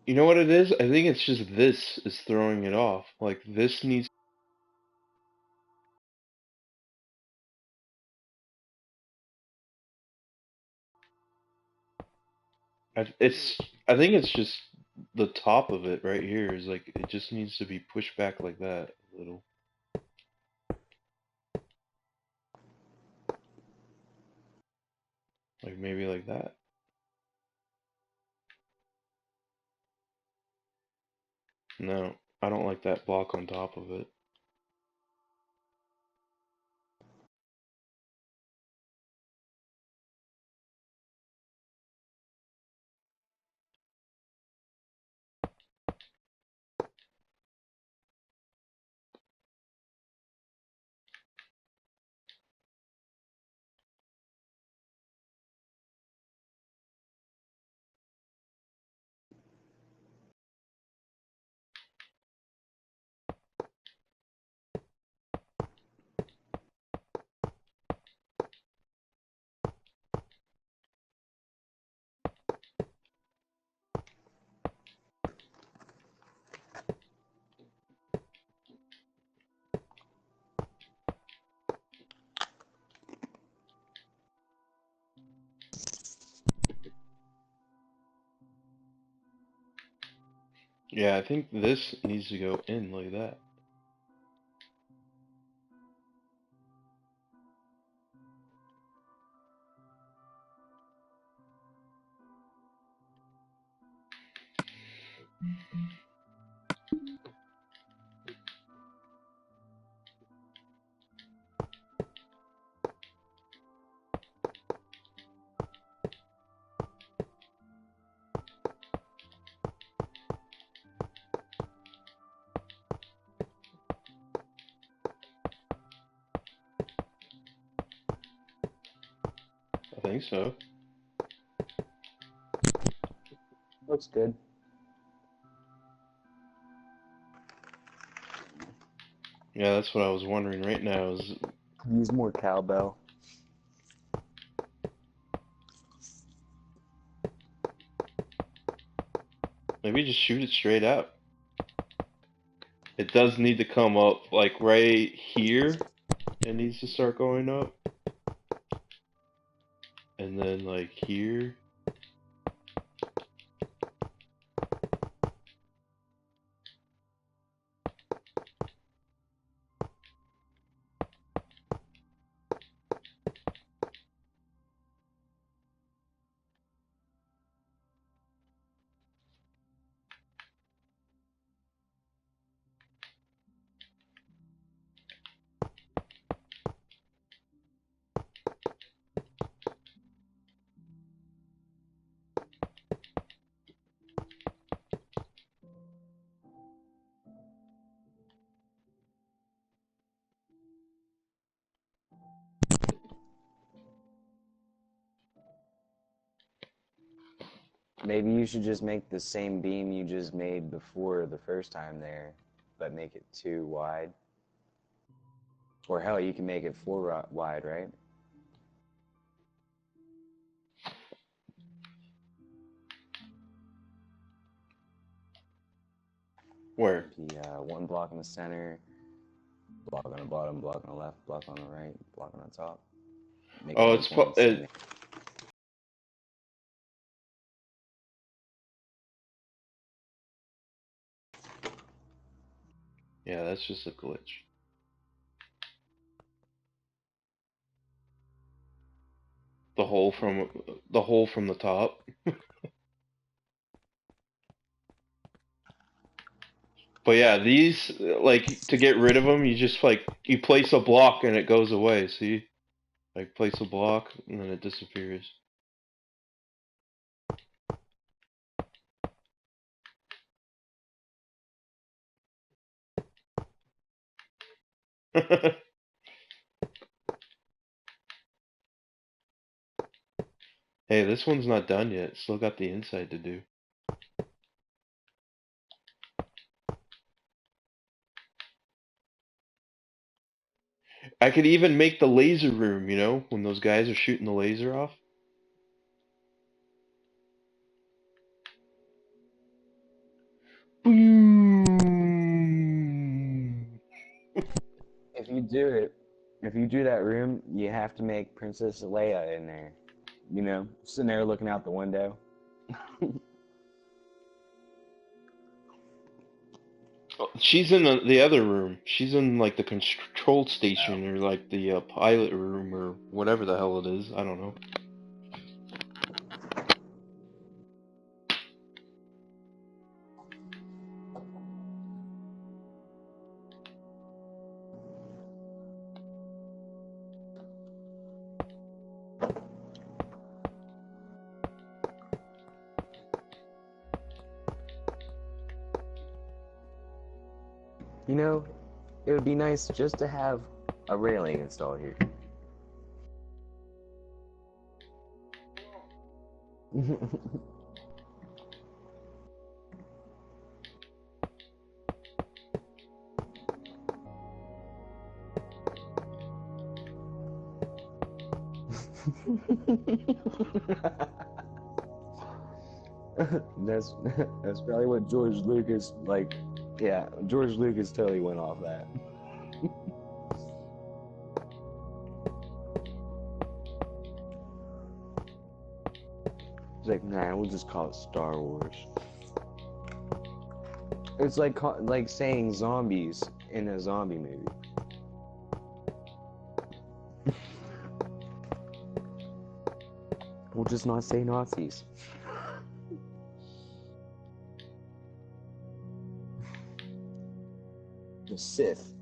You know what it is? I think it's just this is throwing it off. Like this needs. It's. I think it's just the top of it right here is like it just needs to be pushed back like that a little. Like maybe like that. No, I don't like that block on top of it. Yeah, I think this needs to go in like that. I think so. Looks good. Yeah, that's what I was wondering right now is Use more cowbell. maybe just shoot it straight out. It does need to come up like right here. It needs to start going up. And then like here. Maybe you should just make the same beam you just made before the first time there, but make it 2 wide. Or hell, you can make it 4 wide, right? Where? Be one block in the center, block on the bottom, block on the left, block on the right, block on the top. Make Oh, endpoints and make. yeah, that's just a glitch. The hole from the top. But yeah, these like to get rid of them, you just like you place a block and it goes away. See, like place a block and then it disappears. Hey, this one's not done yet. Still got the inside to do. I could even make the laser room, you know, when those guys are shooting the laser off. Boom. If you do that room, you have to make Princess Leia in there. You know, sitting there looking out the window. She's in the other room. She's in like the control station or like the pilot room or whatever the hell it is. I don't know. You know, it would be nice just to have a railing installed here. that's that's probably what George Lucas like. Yeah, George Lucas totally went off that. He's like, nah, we'll just call it Star Wars. It's like saying zombies in a zombie movie. We'll just not say Nazis. The Sith.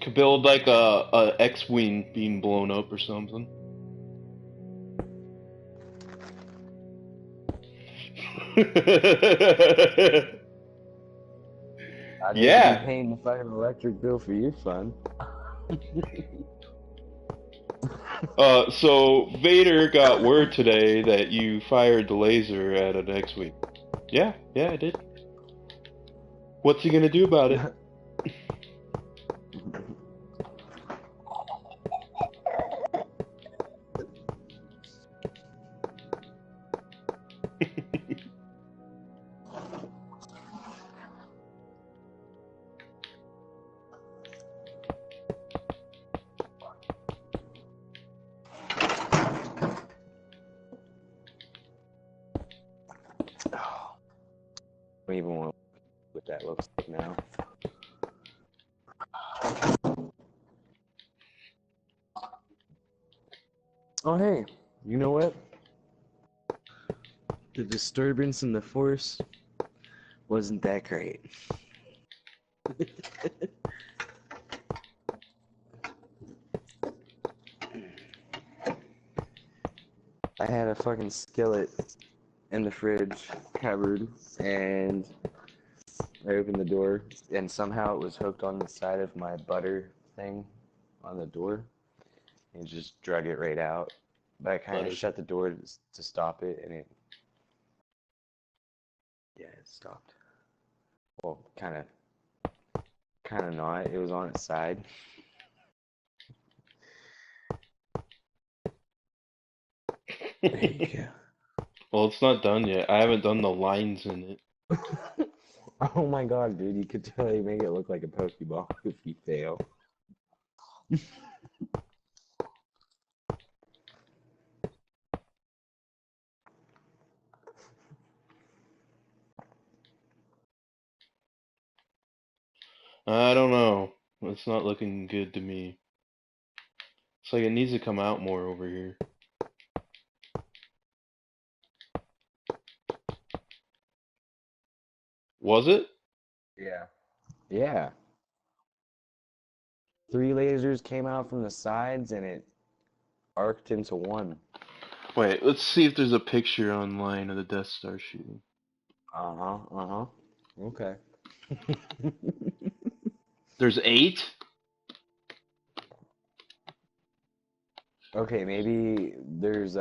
Could build like a X-wing being blown up or something. I'd hate to be Yeah. paying the fucking electric bill for your fun. So Vader got word today that you fired the laser at an X-wing. Yeah, I did. What's he gonna do about it? I don't even want to look what that looks like now. Oh, hey, you know what? The disturbance in the force wasn't that great. I had a fucking skillet in the fridge cupboard, and I opened the door, and somehow it was hooked on the side of my butter thing on the door, and just drug it right out. But I kind of Butter. shut the door to stop it, and it stopped. Well, kind of not. It was on its side. There you go. Well, it's not done yet. I haven't done the lines in it. Oh my god, dude, you could totally make it look like a Pokeball if you fail. I don't know. It's not looking good to me. It's like it needs to come out more over here. Was it? Yeah. Yeah. 3 lasers came out from the sides and it arced into one. Wait, let's see if there's a picture online of the Death Star shooting. Uh-huh. Okay. There's 8? Okay, maybe there's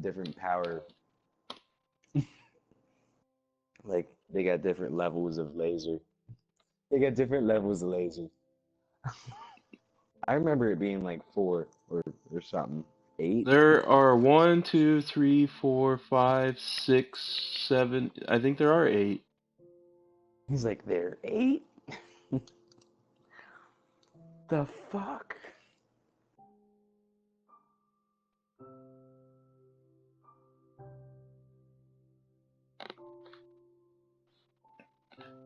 different power. Like they got different levels of laser. They got different levels of laser. I remember it being like four or something. Eight. There are one, two, three, four, five, six, seven. I think there are eight. He's like, there eight? The fuck?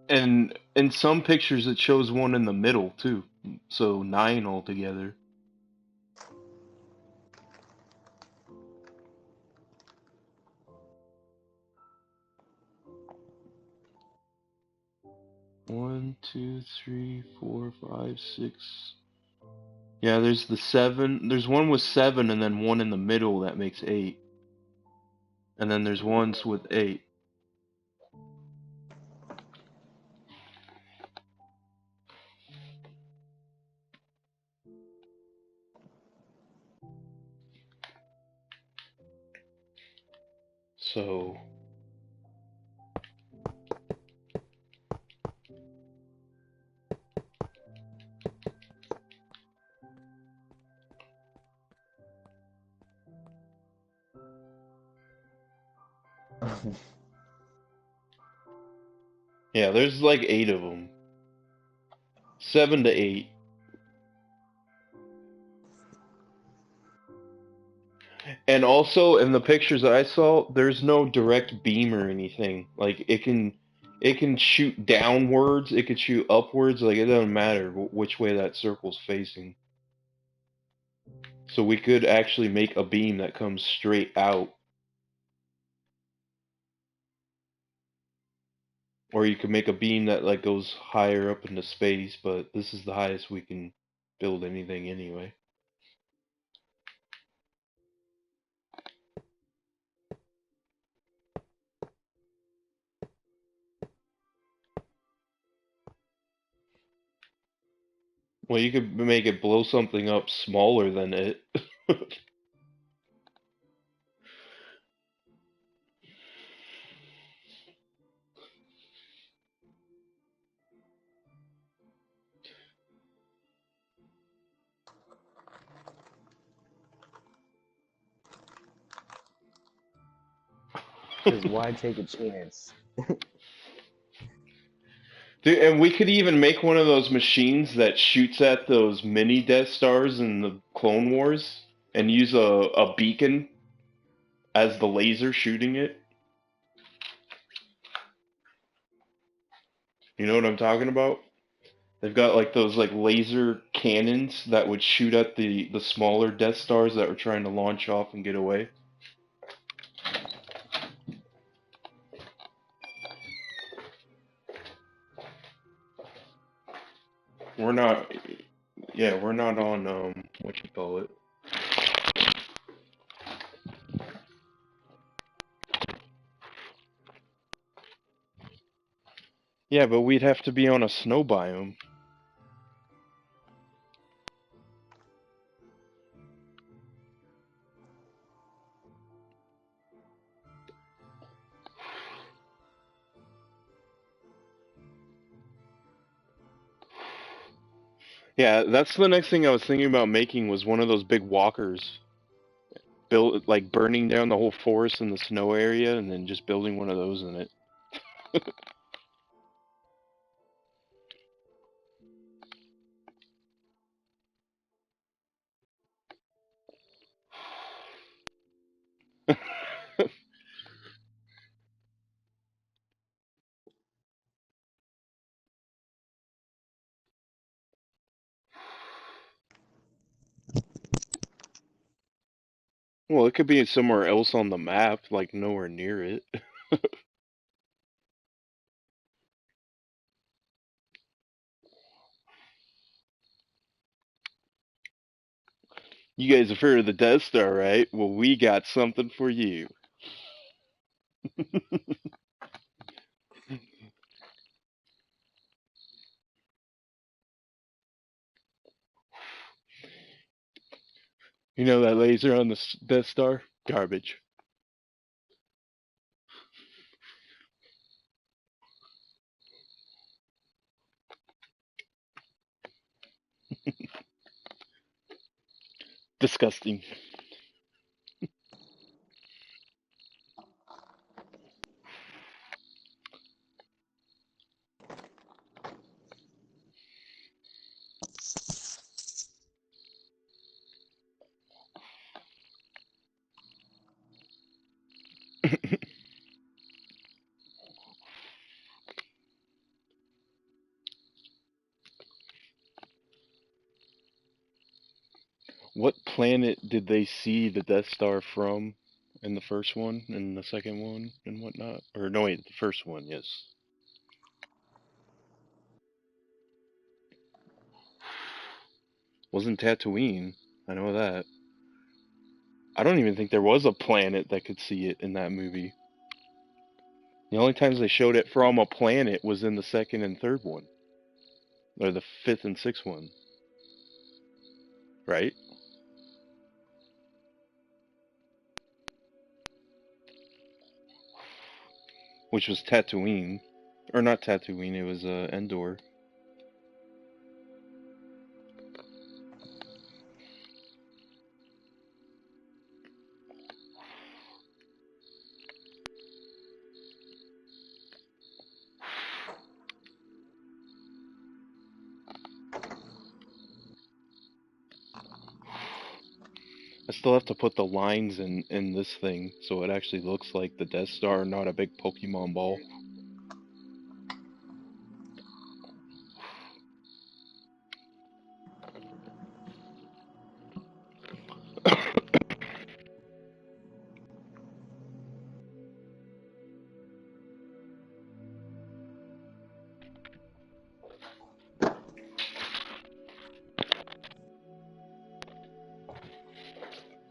And in some pictures it shows one in the middle too. So nine altogether. One, two, three, four, five, six. Yeah, there's the seven. There's one with seven and then one in the middle that makes eight. And then there's ones with eight. So yeah, there's like eight of them. 7 to 8. And also in the pictures that I saw, there's no direct beam or anything. Like it can shoot downwards, it could shoot upwards, like it doesn't matter which way that circle's facing. So we could actually make a beam that comes straight out. Or you could make a beam that like goes higher up into space, but this is the highest we can build anything anyway. Well, you could make it blow something up smaller than it. Because why take a chance? Dude, and we could even make one of those machines that shoots at those mini Death Stars in the Clone Wars and use a beacon as the laser shooting it. You know what I'm talking about? They've got like those like laser cannons that would shoot at the smaller Death Stars that were trying to launch off and get away. We're not, yeah, we're not on what you call it. Yeah, but we'd have to be on a snow biome. Yeah, that's the next thing I was thinking about making was one of those big walkers. Build like burning down the whole forest in the snow area and then just building one of those in it. Well, it could be somewhere else on the map, like nowhere near it. You guys have heard of the Death Star, right? Well, we got something for you. You know that laser on the Death Star? Garbage. Disgusting. What planet did they see the Death Star from in the first one and the second one and whatnot? Or no, wait, the first one, yes. Wasn't Tatooine. I know that. I don't even think there was a planet that could see it in that movie. The only times they showed it from a planet was in the second and third one. Or the fifth and sixth one. Right? Which was Tatooine. Or not Tatooine, it was Endor. I still have to put the lines in this thing so it actually looks like the Death Star, not a big Pokemon ball.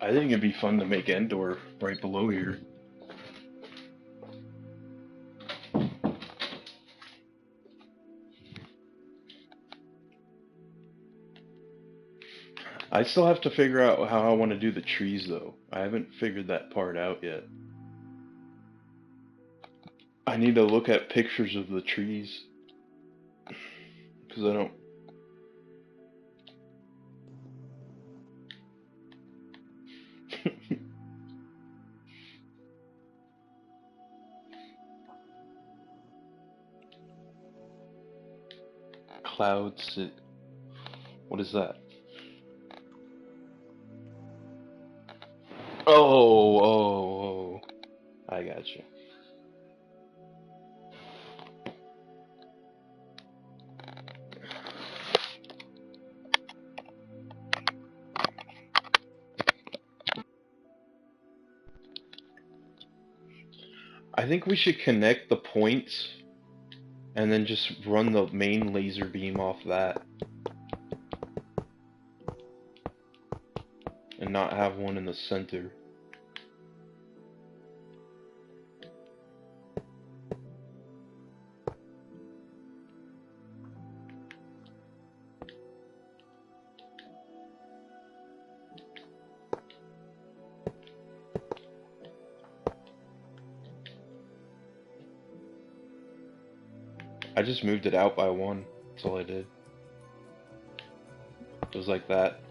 I think it'd be fun to make Endor right below here. I still have to figure out how I want to do the trees though. I haven't figured that part out yet. I need to look at pictures of the trees because I don't. Clouds. What is that? Oh. I gotcha. I think we should connect the points and then just run the main laser beam off that. And not have one in the center. I just moved it out by one. That's all I did. It was like that.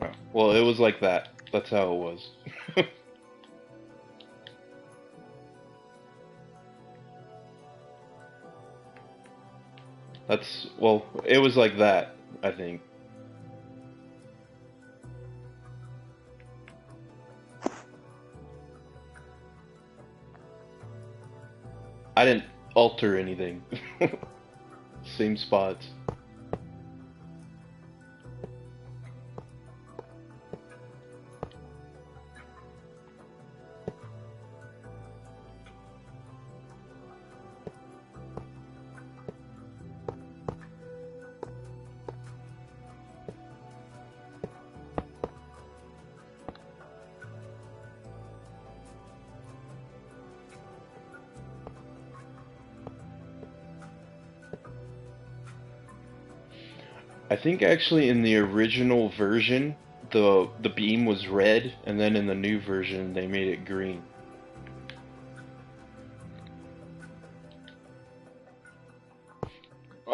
Oh, well, it was like that. That's how it was. Well, it was like that, I think. I didn't alter anything. Same spots. I think actually in the original version, the beam was red, and then in the new version they made it green.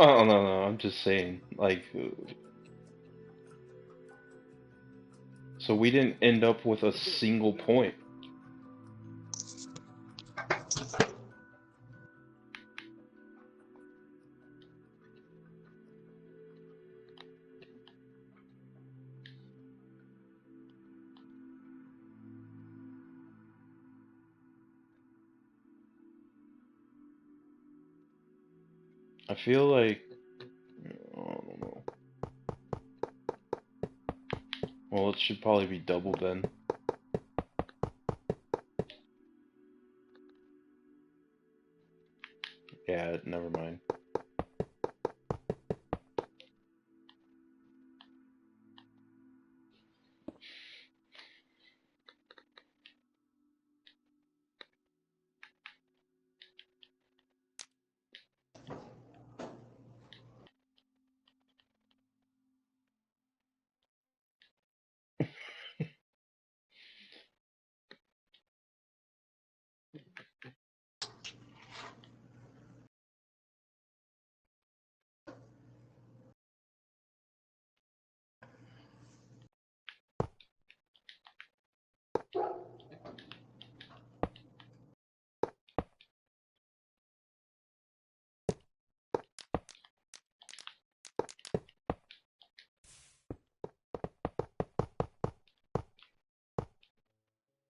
Oh no, I'm just saying, like, so we didn't end up with a single point. I feel like, I don't know. Well, it should probably be double then. Yeah, never mind.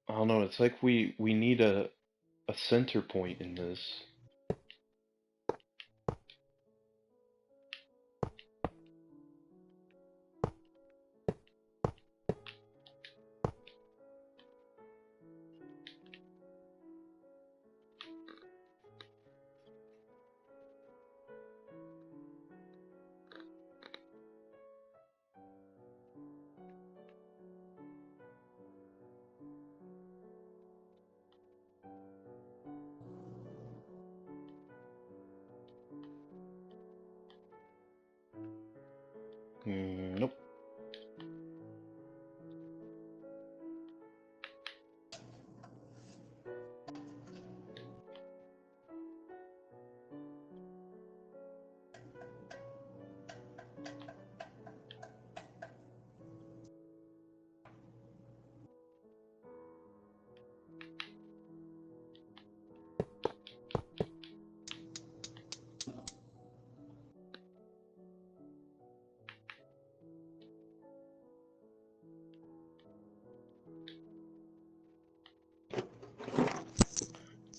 I don't know. It's like we need a center point in this. Nope.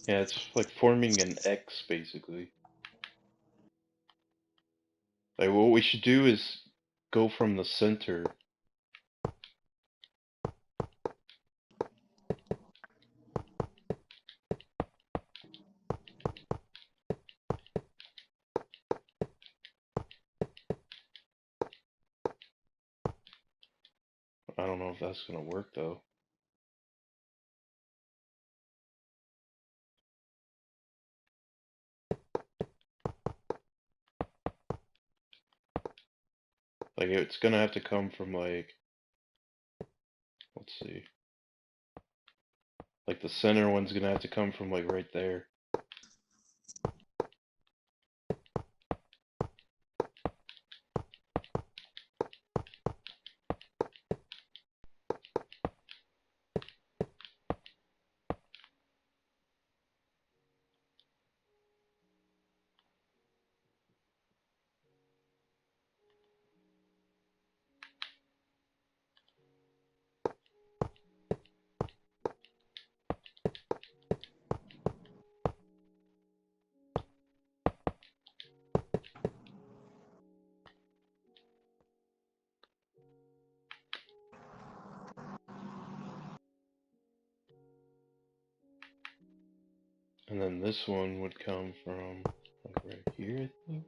Yeah, it's like forming an X basically. Like what we should do is go from the center. I don't know if that's gonna work though. Like it's gonna have to come from like, let's see. Like the center one's gonna have to come from like right there. And then this one would come from like right here, I think.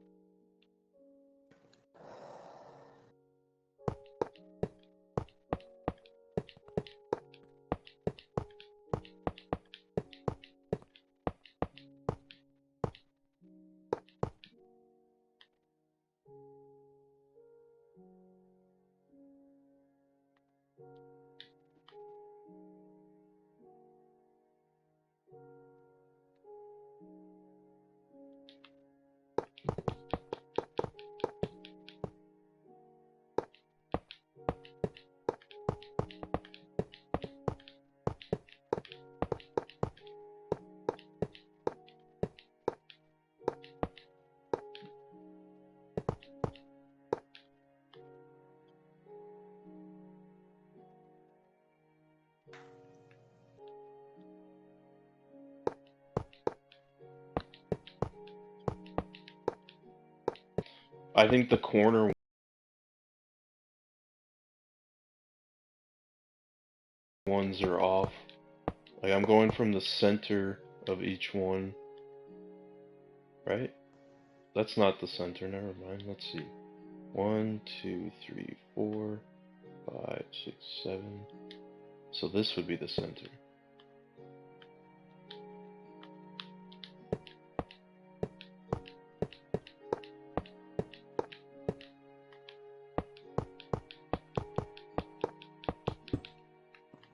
I think the corner ones are off. Like I'm going from the center of each one, right? That's not the center, never mind. Let's see. 1, 2, 3, 4, 5, 6, 7. So this would be the center.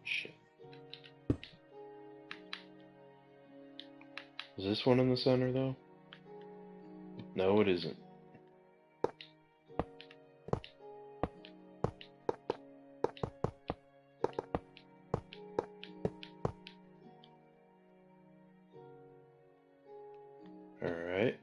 Shit. Is this one in the center though? No, it isn't. Alright.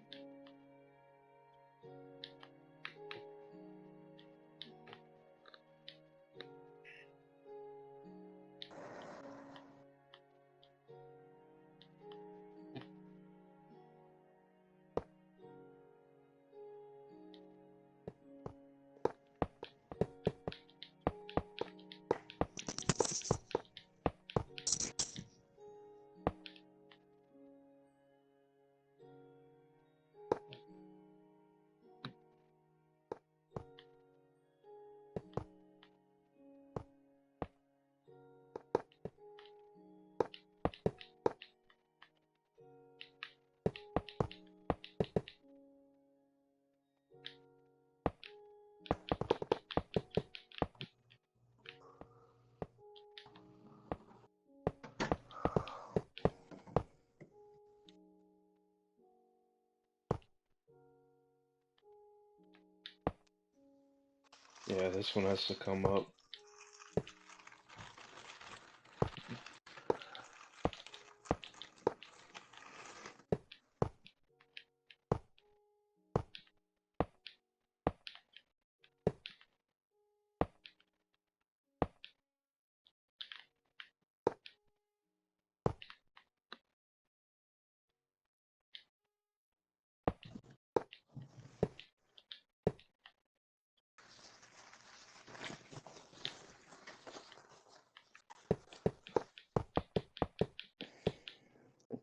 Yeah, this one has to come up.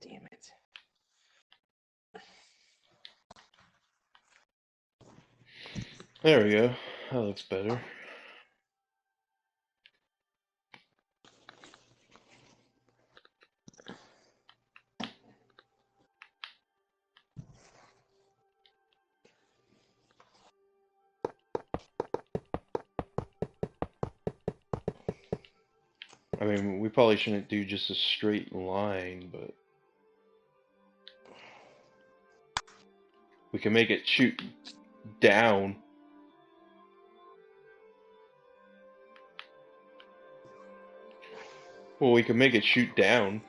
Damn it. There we go. That looks better. I mean, we probably shouldn't do just a straight line, but we can make it shoot down. Well, we can make it shoot down.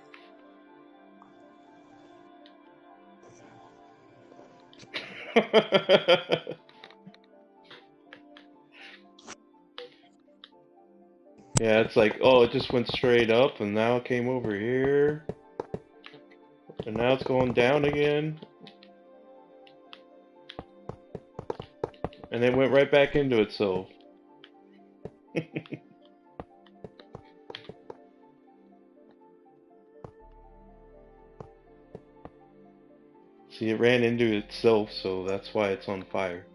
Yeah, it's like, oh, it just went straight up, and now it came over here, and now it's going down again, and it went right back into itself. See, it ran into itself, so that's why it's on fire.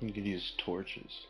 You could use torches.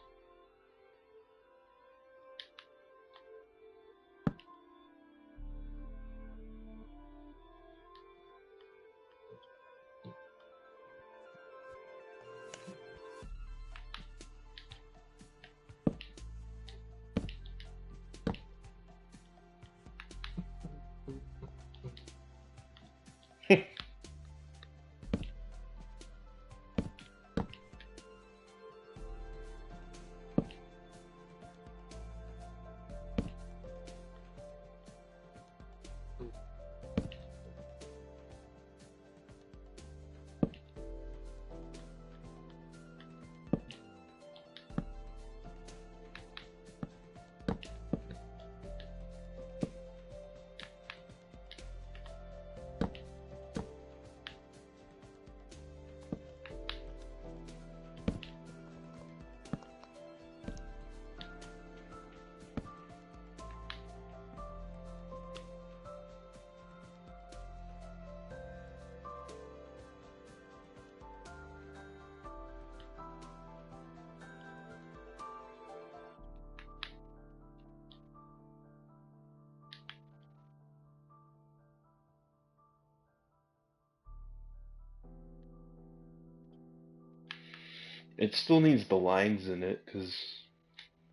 It still needs the lines in it, because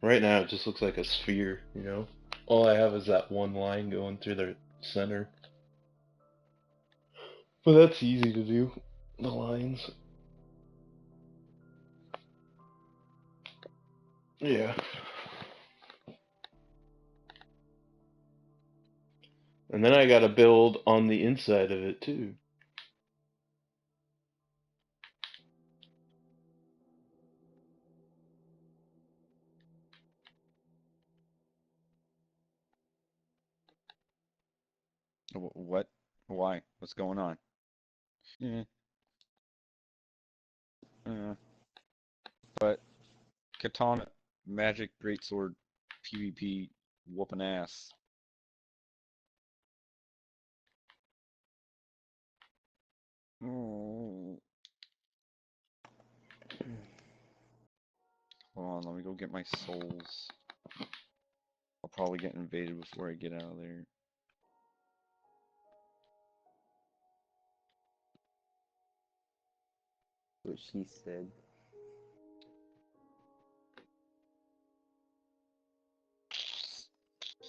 right now it just looks like a sphere, you know? All I have is that one line going through the center. But that's easy to do, the lines. Yeah. And then I gotta build on the inside of it too. What? Why? What's going on? Yeah. But katana, magic, greatsword, PvP, whooping ass. Oh. Hold on, let me go get my souls. I'll probably get invaded before I get out of there. What she said.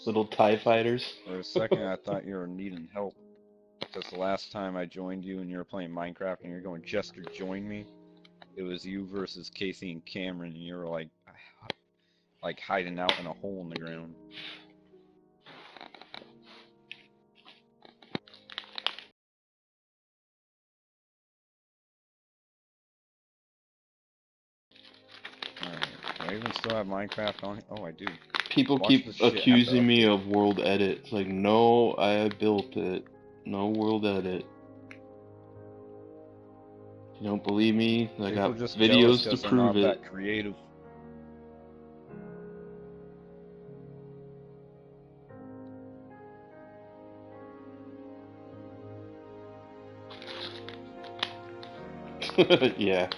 Little TIE fighters. For a second, I thought you were needing help. Because the last time I joined you and you were playing Minecraft and you're going, Jester, join me. It was you versus Casey and Cameron, and you were like hiding out in a hole in the ground. Alright, do I even still have Minecraft on? Oh, I do. People Watch keep this shit have to accusing me update. of world edit. It's like, no, I built it. No world edit. You don't believe me? I People got are just jealous videos to because they're prove not it. that creative. Yeah.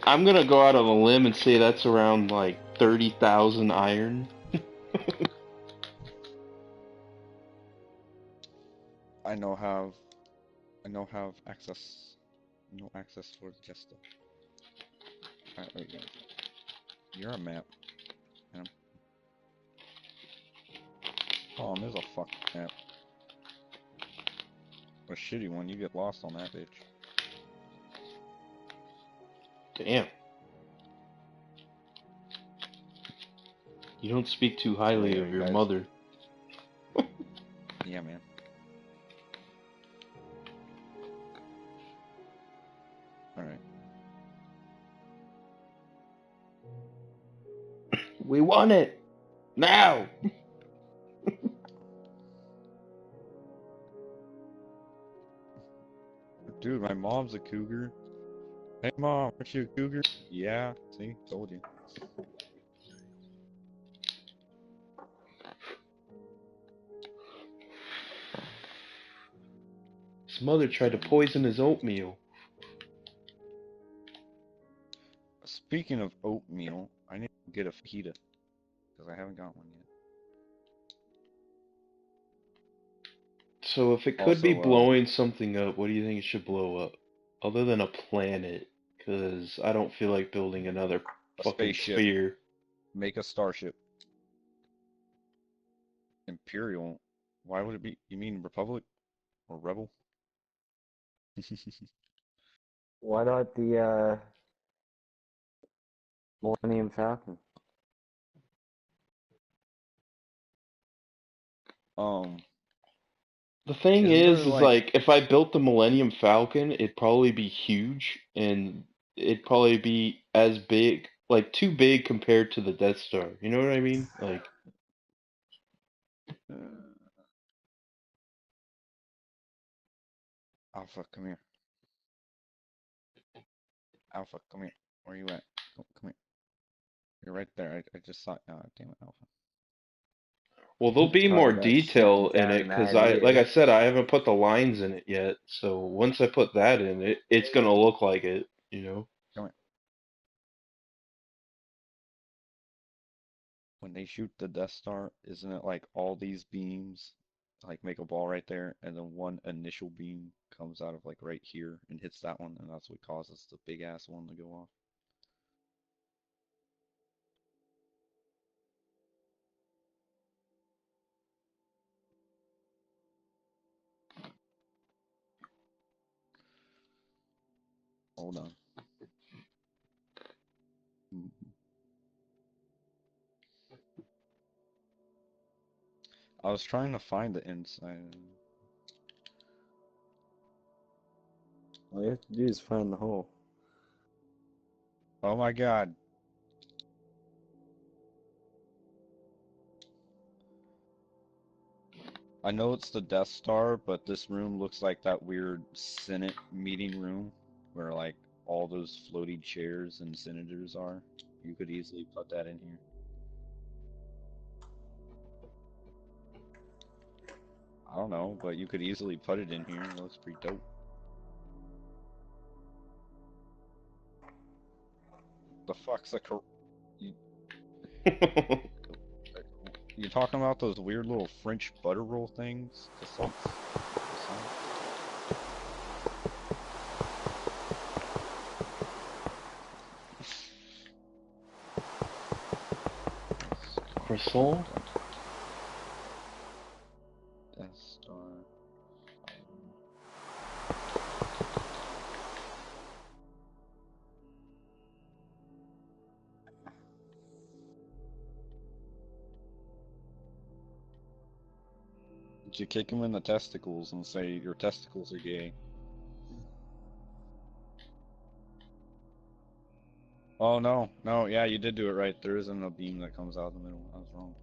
I'm gonna go out on a limb and say that's around like 30,000 iron. I know have access. No access for the Jester. Alright, there you go. You're a map. Oh, there's a fucking map. A shitty one, you get lost on that bitch. Damn. You don't speak too highly Yeah, of you your guys. mother. Yeah, man. Alright. We won it! Now! Dude, my mom's a cougar. Hey mom, aren't you a cougar? Yeah, see, told you. His mother tried to poison his oatmeal. Speaking of oatmeal, I need to get a fajita because I haven't got one yet. So if it could be Also, blowing something up, what do you think it should blow up? Other than a planet, because I don't feel like building another a fucking spaceship. sphere. Make a starship. Imperial. Why would it be? You mean Republic or Rebel? Why not the Millennium Falcon? Um, The thing isn't there is like like if I built the Millennium Falcon, it'd probably be huge and it'd probably be as big, like too big compared to the Death Star. You know what I mean? Like, uh, Alpha, come here. Alpha, come here. Where you at? Come here. You're right there. I just saw. Oh, damn it, Alpha. well, there'll be Talk more about detail shooting in down it an because like idea. I said, I haven't put the lines in it yet. So once I put that in it, it's gonna look like it, you know? Come here. When they shoot the Death Star, isn't it like all these beams like make a ball right there, and then one initial beam comes out of like right here and hits that one, and that's what causes the big ass one to go off? Hold on. Mhm. I was trying to find the inside. All you have to do is find the hole. Oh my God. I know it's the Death Star, but this room looks like that weird Senate meeting room where like all those floaty chairs and senators are. You could easily put that in here. I don't know, but you could easily put it in here. It looks pretty dope. The fuck's a you, you talking about those weird little French butter roll things? Croissants? Let's Croissant? Death Star fighter. Did you kick him in the testicles and say your testicles are gay? Oh no, no, yeah, you did do it right. There isn't a beam that comes out of the middle. I was wrong.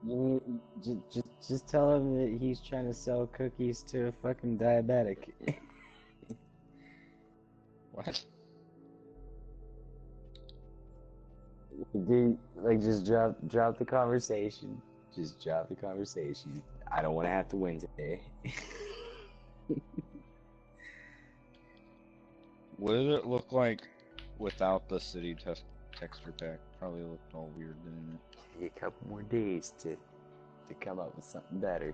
You need, just tell him that he's trying to sell cookies to a fucking diabetic. What? Dude, like just drop the conversation. Just drop the conversation. I don't want to have to win today. What did it look like without the city texture pack? Probably looked all weird, didn't it? Give you a couple more days to come up with something better.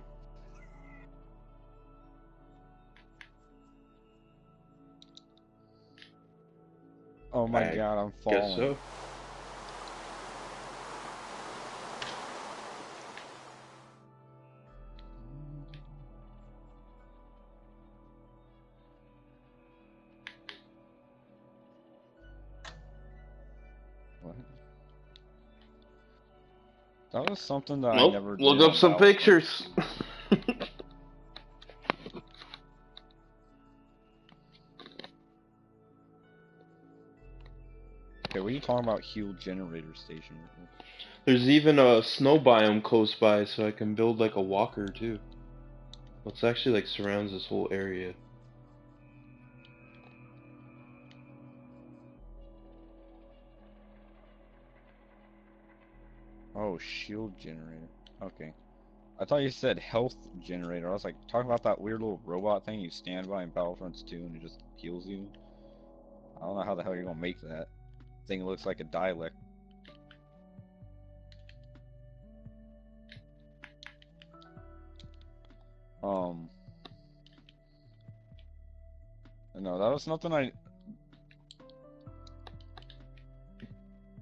Oh my I God, I'm guess falling. so. What? That was something that I Nope, never look did up on some Battlefront pictures. 2. Okay, what are you talking about? Heal generator station. There's even a snow biome close by, so I can build like a walker too. It's actually like surrounds this whole area. Oh, shield generator. Okay. I thought you said health generator. I was like, talking about that weird little robot thing you stand by in Battlefronts 2 and it just heals you. I don't know how the hell you're gonna make that. Thing looks like a dialect. Um, no, that was something I.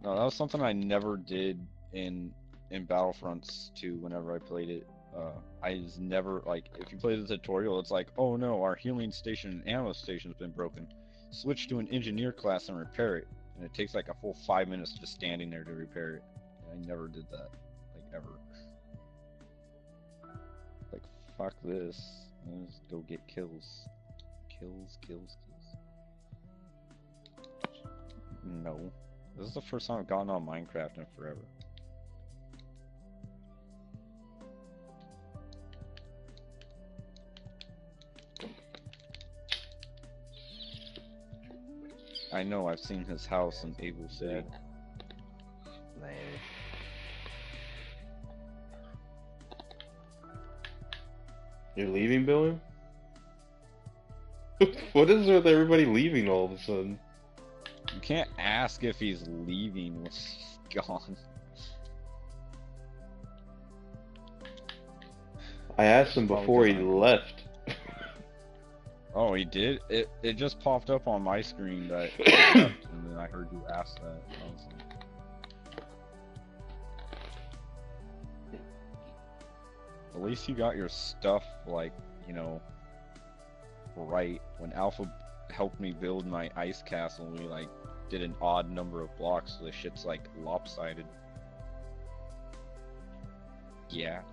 No, that was something I never did in Battlefronts 2 whenever I played it. I was never like if you play the tutorial, it's like, oh no, our healing station and ammo station's been broken. Switch to an engineer class and repair it. And it takes like a full 5 minutes just standing there to repair it. And I never did that, like ever. Like fuck this. Let's go get kills. Kills, kills, kills. No. This is the first time I've gotten on Minecraft in forever. I know, I've seen his house in Able City. Man. You're leaving, Billy? What is with everybody leaving all of a sudden? You can't ask if he's leaving when he's gone. I asked him Probably before he 'cause left. Oh, he did? It just popped up on my screen that he left, and then I heard you ask that. I was like, at least you got your stuff, like, you know, right. When Alpha helped me build my ice castle, we, like, did an odd number of blocks, so the shit's, like, lopsided. Yeah.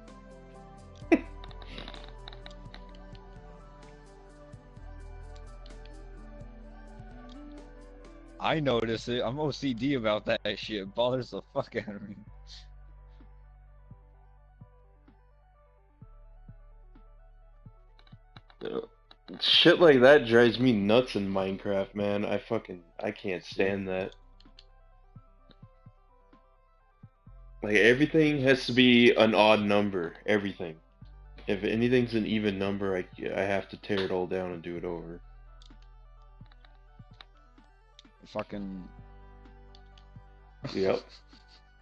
I notice it. I'm OCD about that shit. It bothers the fuck out of me. Shit like that drives me nuts in Minecraft, man. I can't stand that. Like everything has to be an odd number. Everything. If anything's an even number, I have to tear it all down and do it over. Fucking. Yep.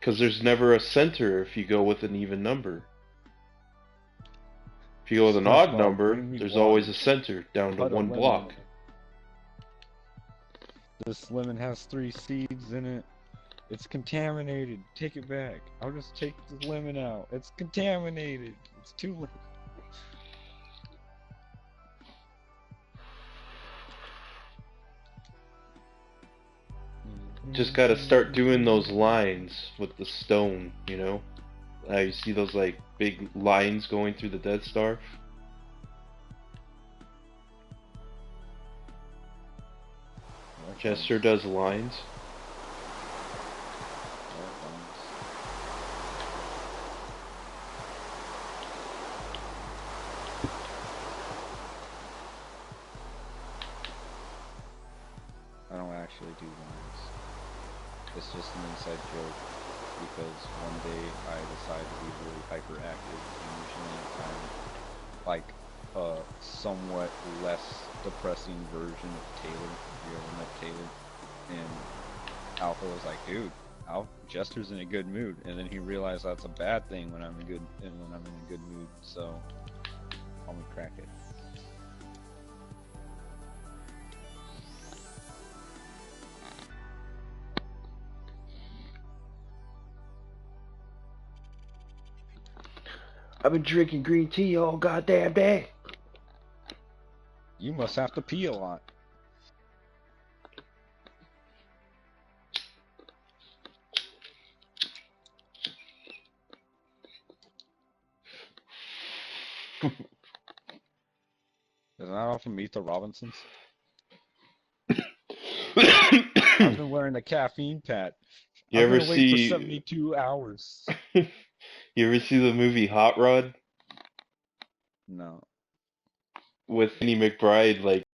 Because there's never a center if you go with an even number. If you go with an odd SpongeBob, number, bring me there's water. always a center down to Put a one lemon block. in it. This lemon has 3 seeds in it. It's contaminated. Take it back. I'll just take the lemon out. It's contaminated. It's too late. Just gotta start doing those lines with the stone, you know? You see those like big lines going through the Death Star? Jester does lines. I don't actually do lines. It's just an inside joke because one day I decided to be really hyperactive and usually I'm like a somewhat less depressing version of Taylor, if you ever met Taylor. And Alpha was like, dude, Jester's in a good mood, and then he realized that's a bad thing when I'm in a good mood, so call me Crackhead. I've been drinking green tea all goddamn day. You must have to pee a lot. Isn't that often Meet the Robinsons? I've been wearing the caffeine pad. You I'm ever gonna wait for see 72 hours. You ever see the movie Hot Rod No. with Annie McBride like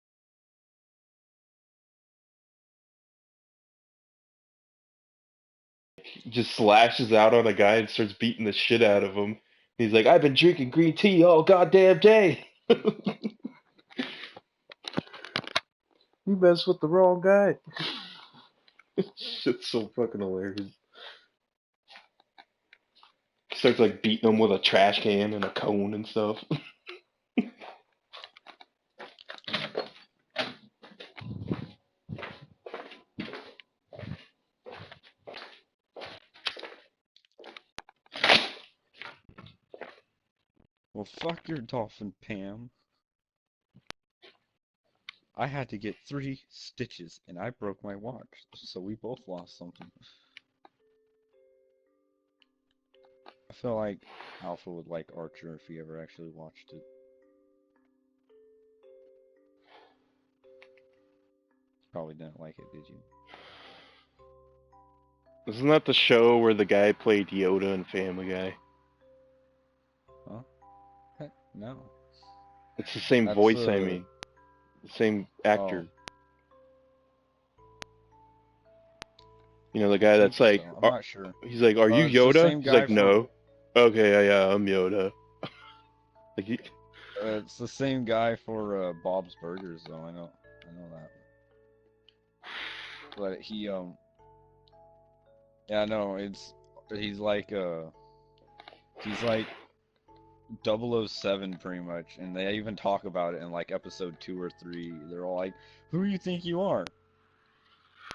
just slashes out on a guy and starts beating the shit out of him He's like, I've been drinking green tea all goddamn day. You messed with the wrong guy. Shit's so fucking hilarious. Starts like beating him with a trash can and a cone and stuff. Well, fuck your dolphin, Pam. I had to get 3 stitches, and I broke my watch, so we both lost something. I feel like Alpha would like Archer if he ever actually watched it. Probably didn't like it, did you? Isn't that the show where the guy played Yoda in Family Guy? Huh? Heck, no. It's the same That's voice, I mean. The same actor. Oh, You know, the guy I that's think like, so. I'm not sure. he's like, are you It's the Yoda? same He's guy like, for. no. Okay, yeah, I'm Yoda. Like, It's the same guy for Bob's Burgers, though. I know that. But yeah, no, he's like he's like 007 pretty much, and they even talk about it in like episode 2 or 3. They're all like, "Who do you think you are?"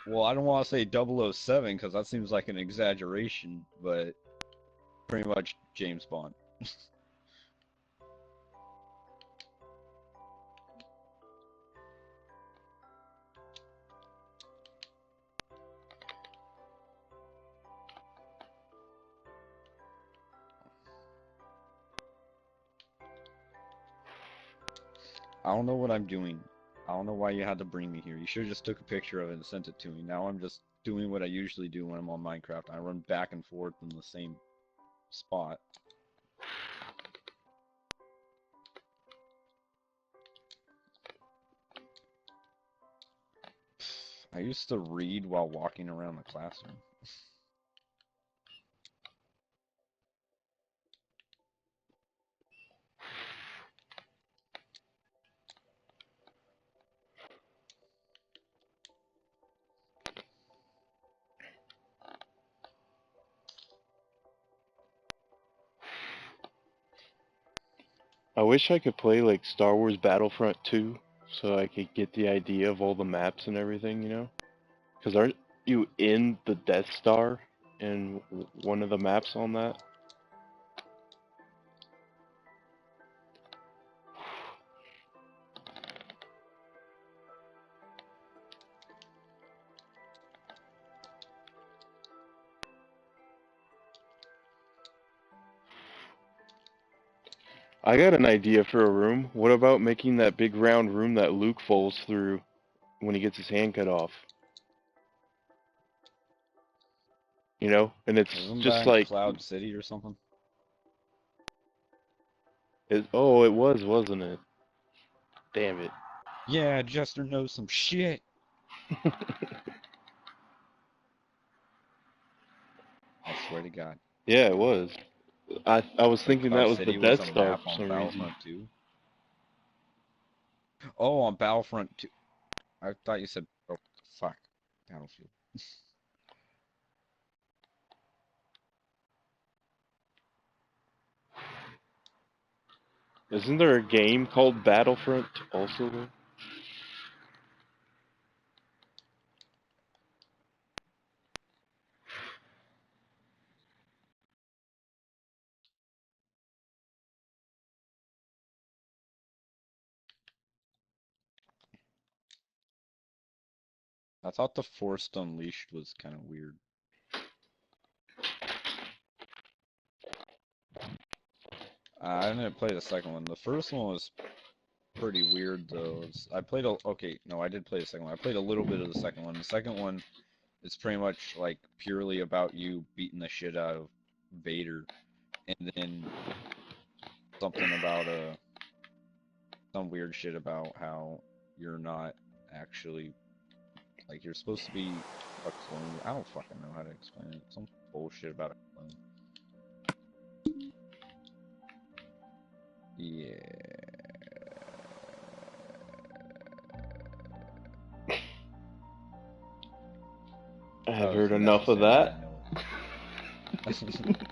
Well, I don't want to say 007 because that seems like an exaggeration, but pretty much James Bond. I don't know what I'm doing. I don't know why you had to bring me here. You should have just took a picture of it and sent it to me. Now I'm just doing what I usually do when I'm on Minecraft. I run back and forth in the same spot. I used to read while walking around the classroom. I wish I could play like Star Wars Battlefront 2 so I could get the idea of all the maps and everything, you know? Because aren't you in the Death Star in one of the maps on that? I got an idea for a room. What about making that big round room that Luke falls through when he gets his hand cut off? You know? And it's Isn't just that in like, Cloud City or something? oh, it was, wasn't it? Damn it. Yeah, Jester knows some shit. I swear to God. Yeah, it was. I was Wait, thinking that Cloud was the City was Death a Star map for on some reason. Battlefront 2? Oh, on Battlefront 2. I thought you said, oh, fuck. Battlefield. Isn't there a game called Battlefront also though? I thought the Force Unleashed was kind of weird. I didn't play the second one. The first one was pretty weird though. I played okay, no, I did play the second one. I played a little bit of the second one. The second one is pretty much like purely about you beating the shit out of Vader, and then something about some weird shit about how you're not actually like you're supposed to be a clone. I don't fucking know how to explain it. Some bullshit about a clone. Yeah. I've I was heard about enough to of say I that. didn't know it.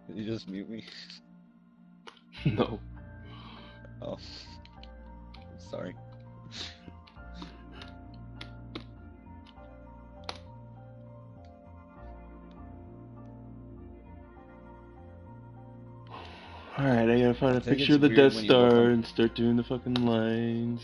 Did you just mute me? No. Oh, sorry. Alright, I gotta find I a think picture it's of the weird Death when you look Star on. and start doing the fucking lines.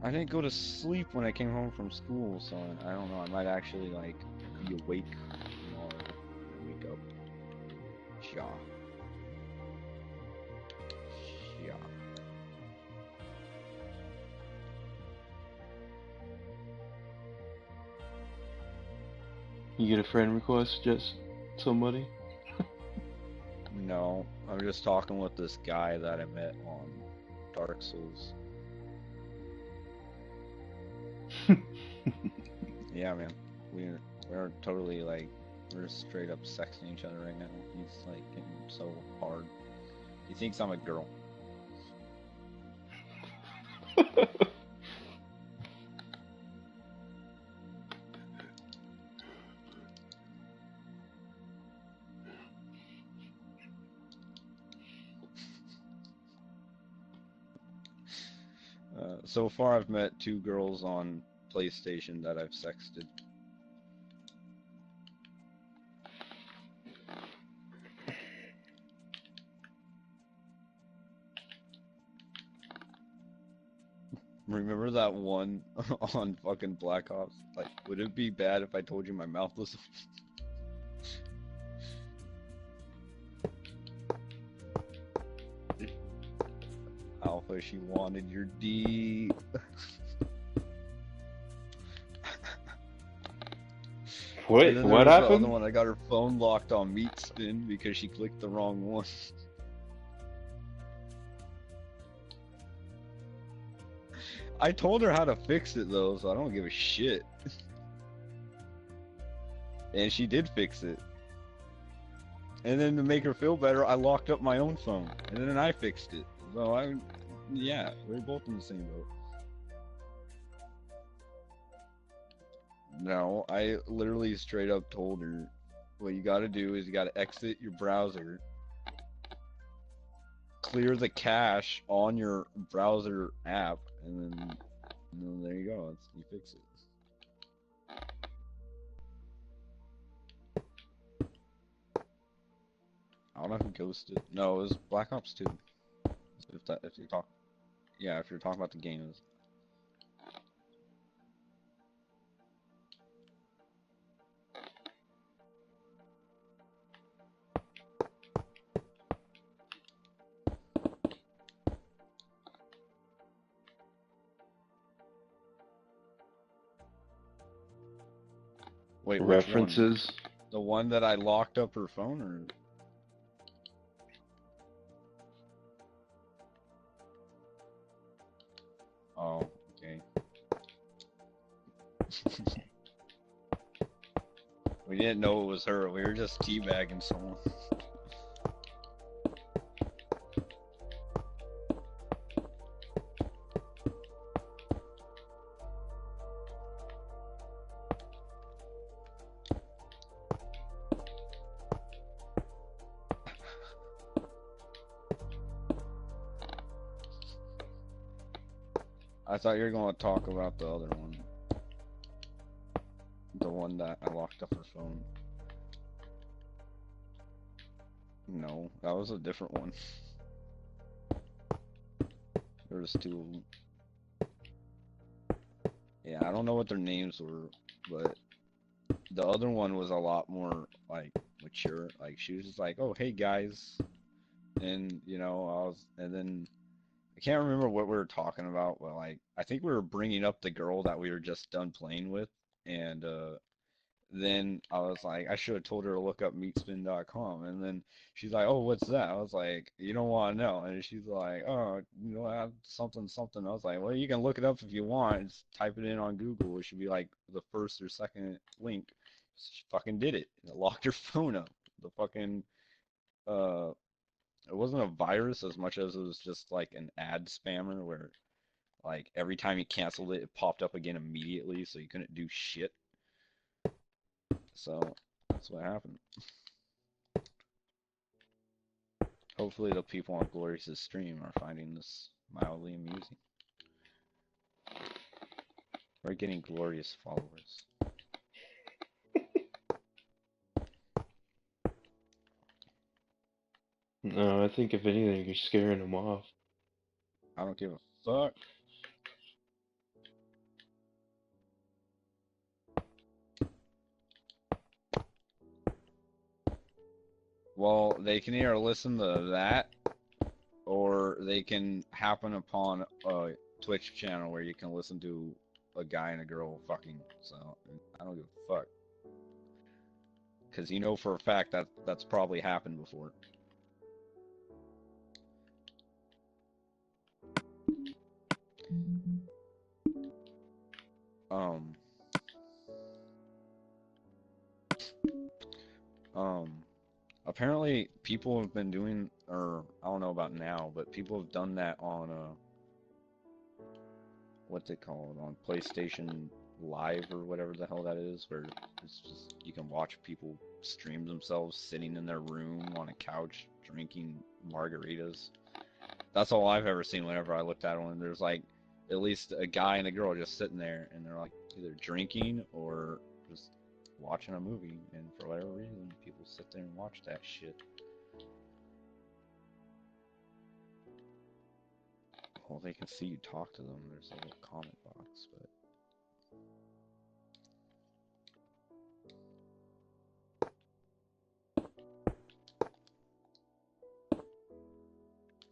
I didn't go to sleep when I came home from school, so I don't know. I might actually like be awake tomorrow. Wake up. Ja. Ja. You get a friend request, just somebody? No, I'm just talking with this guy that I met on Dark Souls. Yeah, man. We're totally like we're straight up sexting each other right now. He's like getting so hard. He thinks I'm a girl. So far, I've met 2 girls on PlayStation that I've sexted. Remember that one on fucking Black Ops? Like, would it be bad if I told you my mouth was? Alpha, she wanted your D. And then there What was the other happened? one. I got her phone locked on meat spin because she clicked the wrong one. I told her how to fix it though, so I don't give a shit. And she did fix it. And then to make her feel better, I locked up my own phone, and then I fixed it. So yeah, we're both in the same boat. No, I literally straight up told her, what you gotta do is you gotta exit your browser, clear the cache on your browser app, and then there you go. You fix it. I don't know who ghosted. No, it was Black Ops 2. If you talk, yeah, if you're talking about the games. Wait, which one? References? The one that I locked up her phone, or? Oh, okay. We didn't know it was her. We were just teabagging someone. I thought you were going to talk about the other one. The one that I locked up her phone. No, that was a different one. There was 2 of them. Yeah, I don't know what their names were, but the other one was a lot more, like, mature. Like, she was just like, oh, hey, guys. And, and then I can't remember what we were talking about, but like I think we were bringing up the girl that we were just done playing with, and then I was like, I should have told her to look up meatspin.com, and then she's like, oh, what's that? I was like, you don't want to know, and she's like, oh, you know, something something. I was like, well, you can look it up if you want. Just type it in on Google. It should be like the first or second link. She fucking did it. It locked her phone up. The fucking uh it wasn't a virus as much as it was just like an ad spammer where like every time you canceled it, it popped up again immediately, so you couldn't do shit. So that's what happened. Hopefully the people on Glorious's stream are finding this mildly amusing. We're getting Glorious followers. No, I think if anything, you're scaring them off. I don't give a fuck. Well, they can either listen to that, or they can happen upon a Twitch channel where you can listen to a guy and a girl fucking. So I don't give a fuck, because you know for a fact that that's probably happened before. Um, apparently people have been doing, or I don't know about now, but people have done that on what's it called, on PlayStation Live or whatever the hell that is, where it's just you can watch people stream themselves sitting in their room on a couch drinking margaritas. That's all I've ever seen whenever I looked at one. There's like at least a guy and a girl just sitting there, and they're like either drinking or just watching a movie, and for whatever reason, people sit there and watch that shit. Well, they can see you talk to them. There's a little comment box, but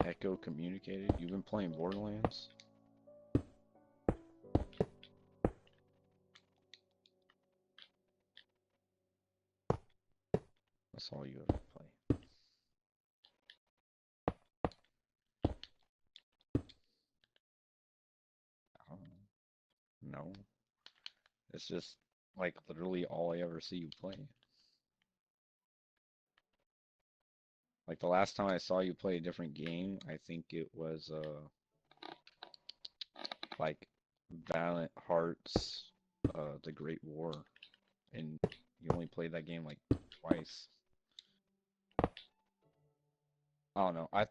Echo communicated. You've been playing Borderlands? That's all you ever play. I don't know. No. It's just like literally all I ever see you play. Like the last time I saw you play a different game, I think it was like Valiant Hearts, The Great War, and you only played that game like twice. I don't know. I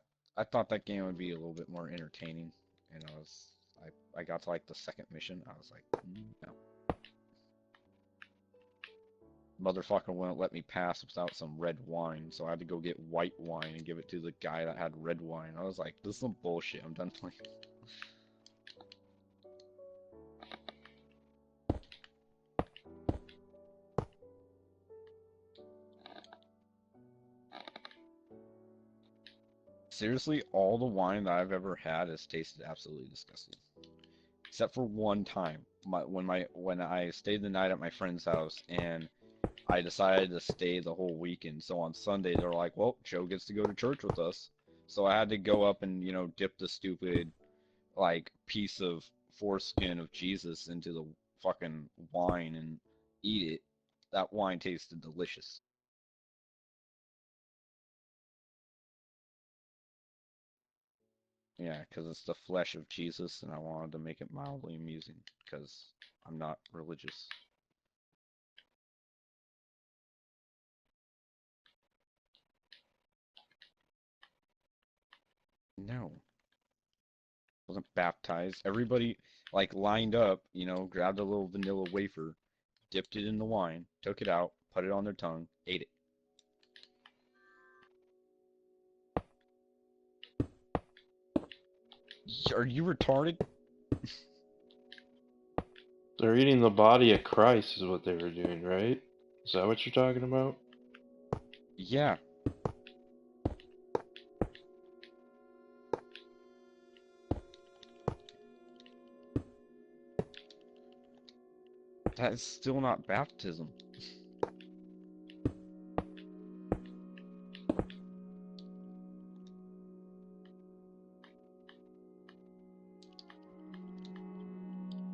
thought that game would be a little bit more entertaining, and I got to like the second mission. I was like, no. Motherfucker wouldn't let me pass without some red wine, so I had to go get white wine and give it to the guy that had red wine. I was like, this is some bullshit. I'm done playing. Seriously, all the wine that I've ever had has tasted absolutely disgusting. Except for one time, when I stayed the night at my friend's house and I decided to stay the whole weekend. So on Sunday they were like, "Well, Joe gets to go to church with us." So I had to go up and, dip the stupid like piece of foreskin of Jesus into the fucking wine and eat it. That wine tasted delicious. Yeah, because it's the flesh of Jesus, and I wanted to make it mildly amusing, because I'm not religious. No, wasn't baptized. Everybody, like, lined up, grabbed a little vanilla wafer, dipped it in the wine, took it out, put it on their tongue, ate it. Are you retarded? They're eating the body of Christ, is what they were doing, right? Is that what you're talking about? Yeah. That is still not baptism.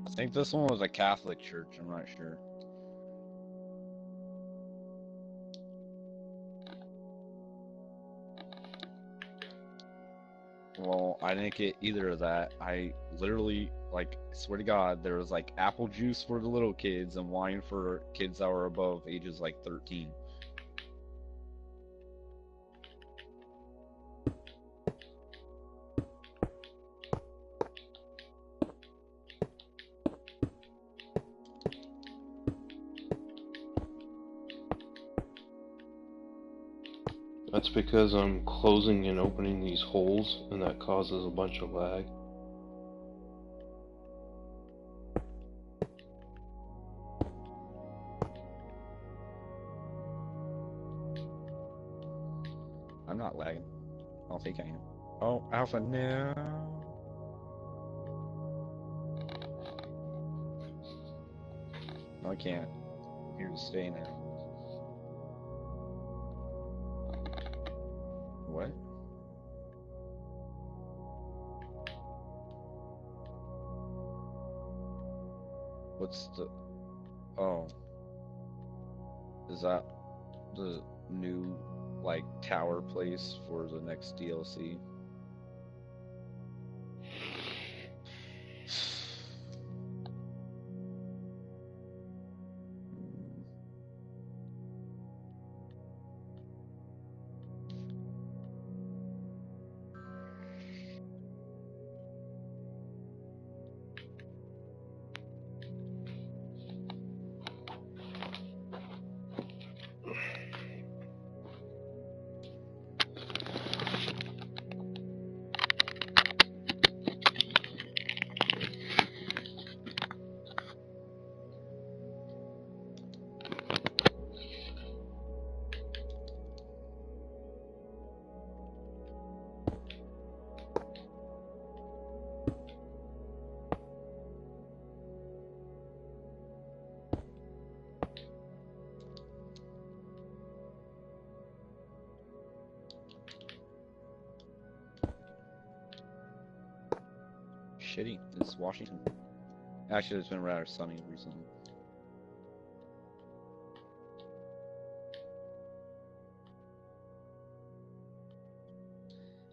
I think this one was a Catholic church, I'm not sure. Well, I didn't get either of that. I literally, like, swear to God, there was like apple juice for the little kids and wine for kids that were above ages like 13. That's because I'm closing and opening these holes, and that causes a bunch of lag. I'm not lagging. I don't think I am. Oh, Alpha, no. No, I can't. I'm here to stay now. What? What's the... Oh. Is that the new, like, tower place for the next DLC? Shitty. It's Washington. Actually, it's been rather sunny recently.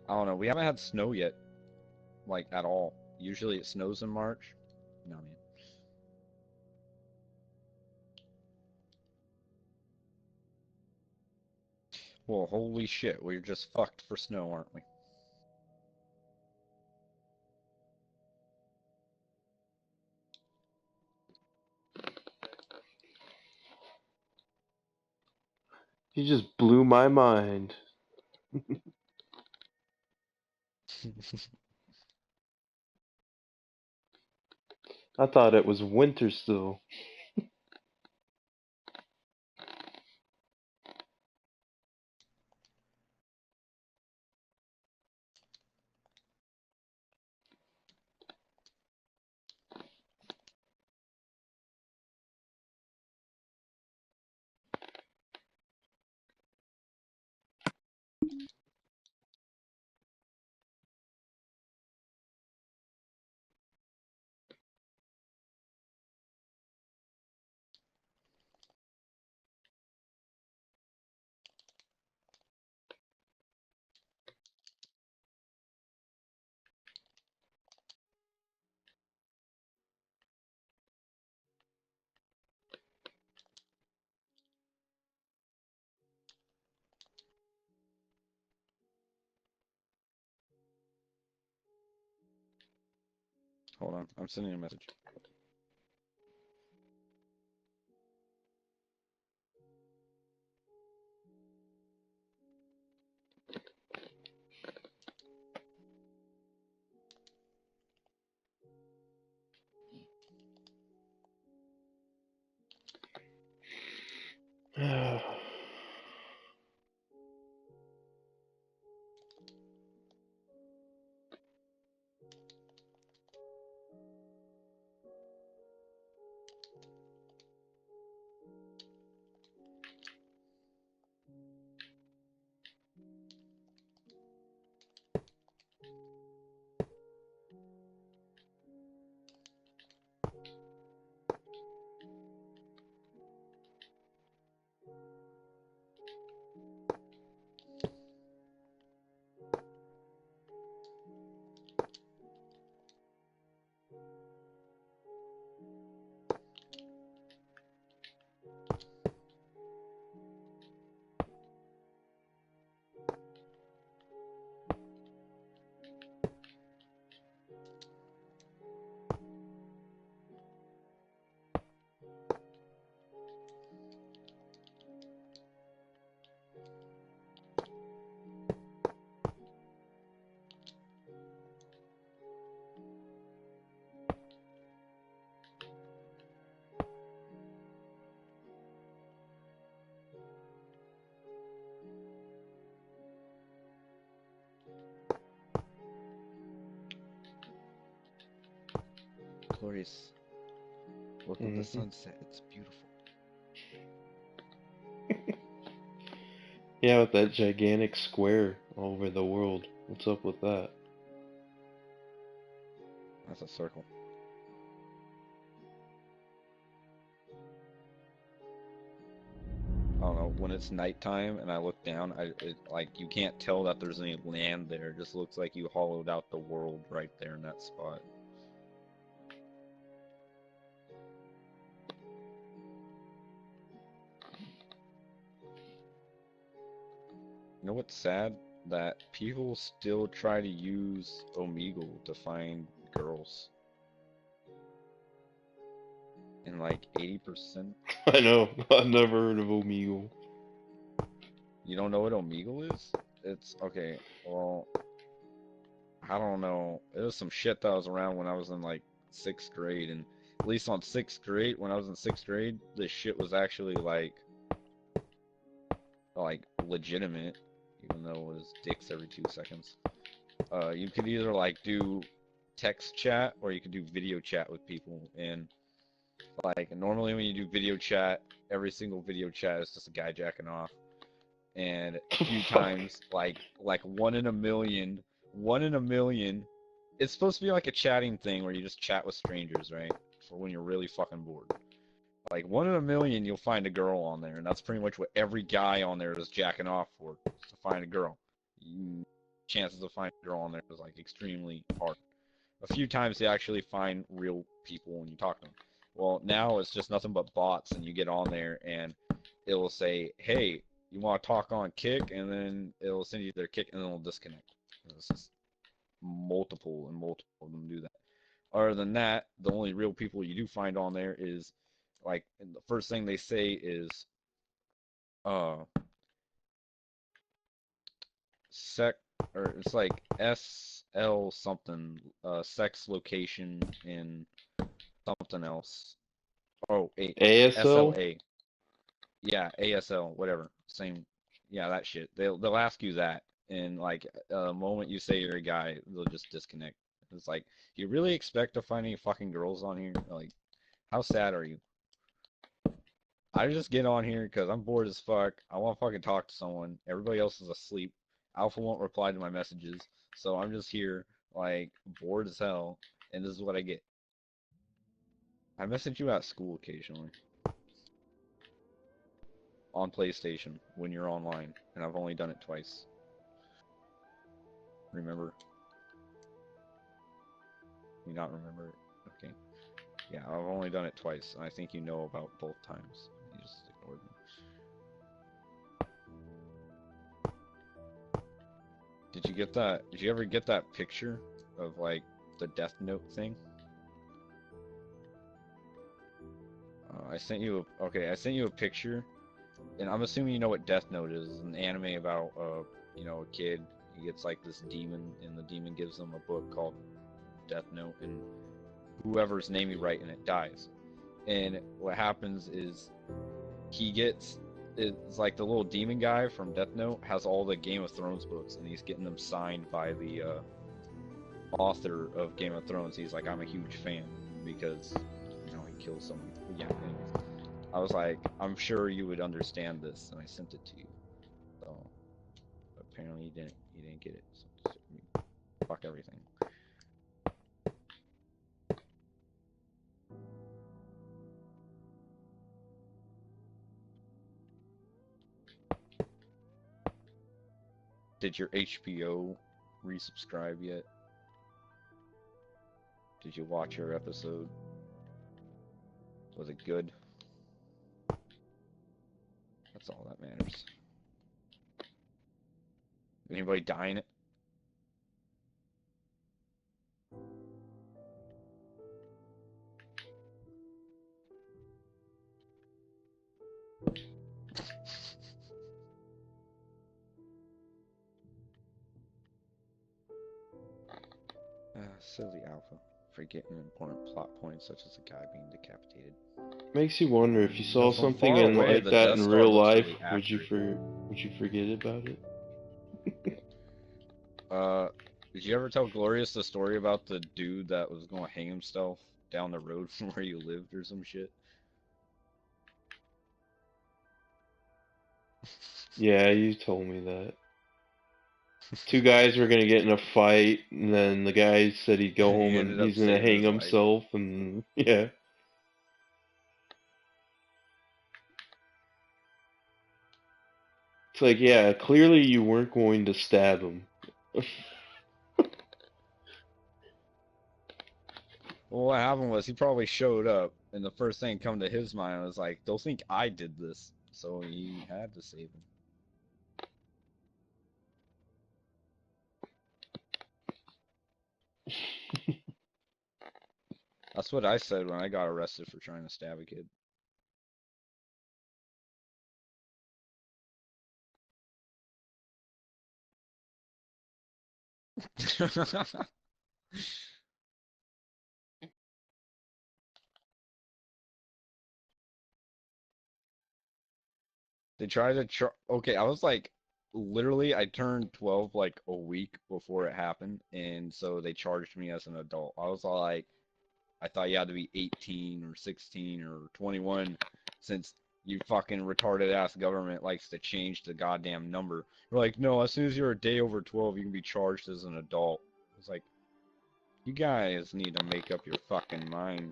I don't know. We haven't had snow yet, like, at all. Usually it snows in March. No, man. Well, holy shit. We're just fucked for snow, aren't we? You just blew my mind. I thought it was winter still. Hold on. I'm sending a message. Glorious. Look at the sunset. It's beautiful. Yeah, with that gigantic square all over the world. What's up with that? That's a circle. I don't know, when it's nighttime and I look down, like, you can't tell that there's any land there. It just looks like you hollowed out the world right there in that spot. You know what's sad? That people still try to use Omegle to find girls. And like 80%. I know. I've never heard of Omegle. You don't know what Omegle is? It's okay. Well, I don't know. It was some shit that was around when I was in like 6th grade, and at least on 6th grade, when I was in 6th grade, this shit was actually like legitimate, even though it was dicks every 2 seconds. You could either like do text chat or you could do video chat with people, and like normally when you do video chat, every single video chat is just a guy jacking off. And a few times, like 1 in 1 million, 1 in 1 million. It's supposed to be like a chatting thing where you just chat with strangers, right? For when you're really fucking bored. Like 1 in 1 million, you'll find a girl on there, and that's pretty much what every guy on there is jacking off for, to find a girl. Chances of finding a girl on there is like extremely hard. A few times they actually find real people when you talk to them. Well, now it's just nothing but bots, and you get on there and it will say, "Hey, you want to talk on Kick?" And then it'll send you their Kick, and then it'll disconnect. It's just multiple and multiple of them do that. Other than that, the only real people you do find on there is like, and the first thing they say is uh sec, or it's like SL something, sex location in something else. Oh, ASL? SLA. Yeah, ASL, whatever. Same. Yeah, that shit. They'll ask you that, and like the moment you say you're a guy, they'll just disconnect. It's like, do you really expect to find any fucking girls on here? Like, how sad are you? I just get on here because I'm bored as fuck. I want to fucking talk to someone. Everybody else is asleep. Alpha won't reply to my messages, so I'm just here, like, bored as hell, and this is what I get. I message you at school occasionally. On PlayStation when you're online, and I've only done it twice. Remember? You not remember it? Okay. Yeah, I've only done it twice, and I think you know about both times. You just ignored me. Did you get that? Did you ever get that picture of like the Death Note thing? I sent you a, okay, I sent you a picture, and I'm assuming you know what Death Note is. It's an anime about you know, a kid. He gets like this demon, and the demon gives him a book called Death Note, and whoever's name you write in it dies. And what happens is he gets, it's like the little demon guy from Death Note has all the Game of Thrones books, and he's getting them signed by the author of Game of Thrones. He's like, I'm a huge fan because, you know, he kills someone. Yeah, anyways. I was like, I'm sure you would understand this, and I sent it to you. So apparently you didn't. You didn't get it. So fuck everything. Did your HBO resubscribe yet? Did you watch your episode? Was it good? That's all that matters. Anybody dying it? Silly Alpha. Forgetting important plot points such as a guy being decapitated. Makes you wonder if you saw From something far in away, like the that Death in Star real looks life, really would you accurate. would you forget about it? Did you ever tell Glorious the story about the dude that was going to hang himself down the road from where you lived or some shit. Yeah, you told me that. Two guys were gonna get in a fight, and then the guy said he'd go He home ended and up he's gonna saving hang his life. himself, and yeah. It's like, yeah, clearly you weren't going to stab him. Well, what happened was he probably showed up, and the first thing come to his mind was like, "They'll think I did this," so he had to save him. That's what I said when I got arrested for trying to stab a kid. They tried to okay, I was like literally I turned 12 like a week before it happened, and so they charged me as an adult. I was all like, I thought you had to be 18 or 16 or 21 since you fucking retarded ass government likes to change the goddamn number. You're like, no, as soon as you're a day over 12, you can be charged as an adult. It's like, you guys need to make up your fucking mind.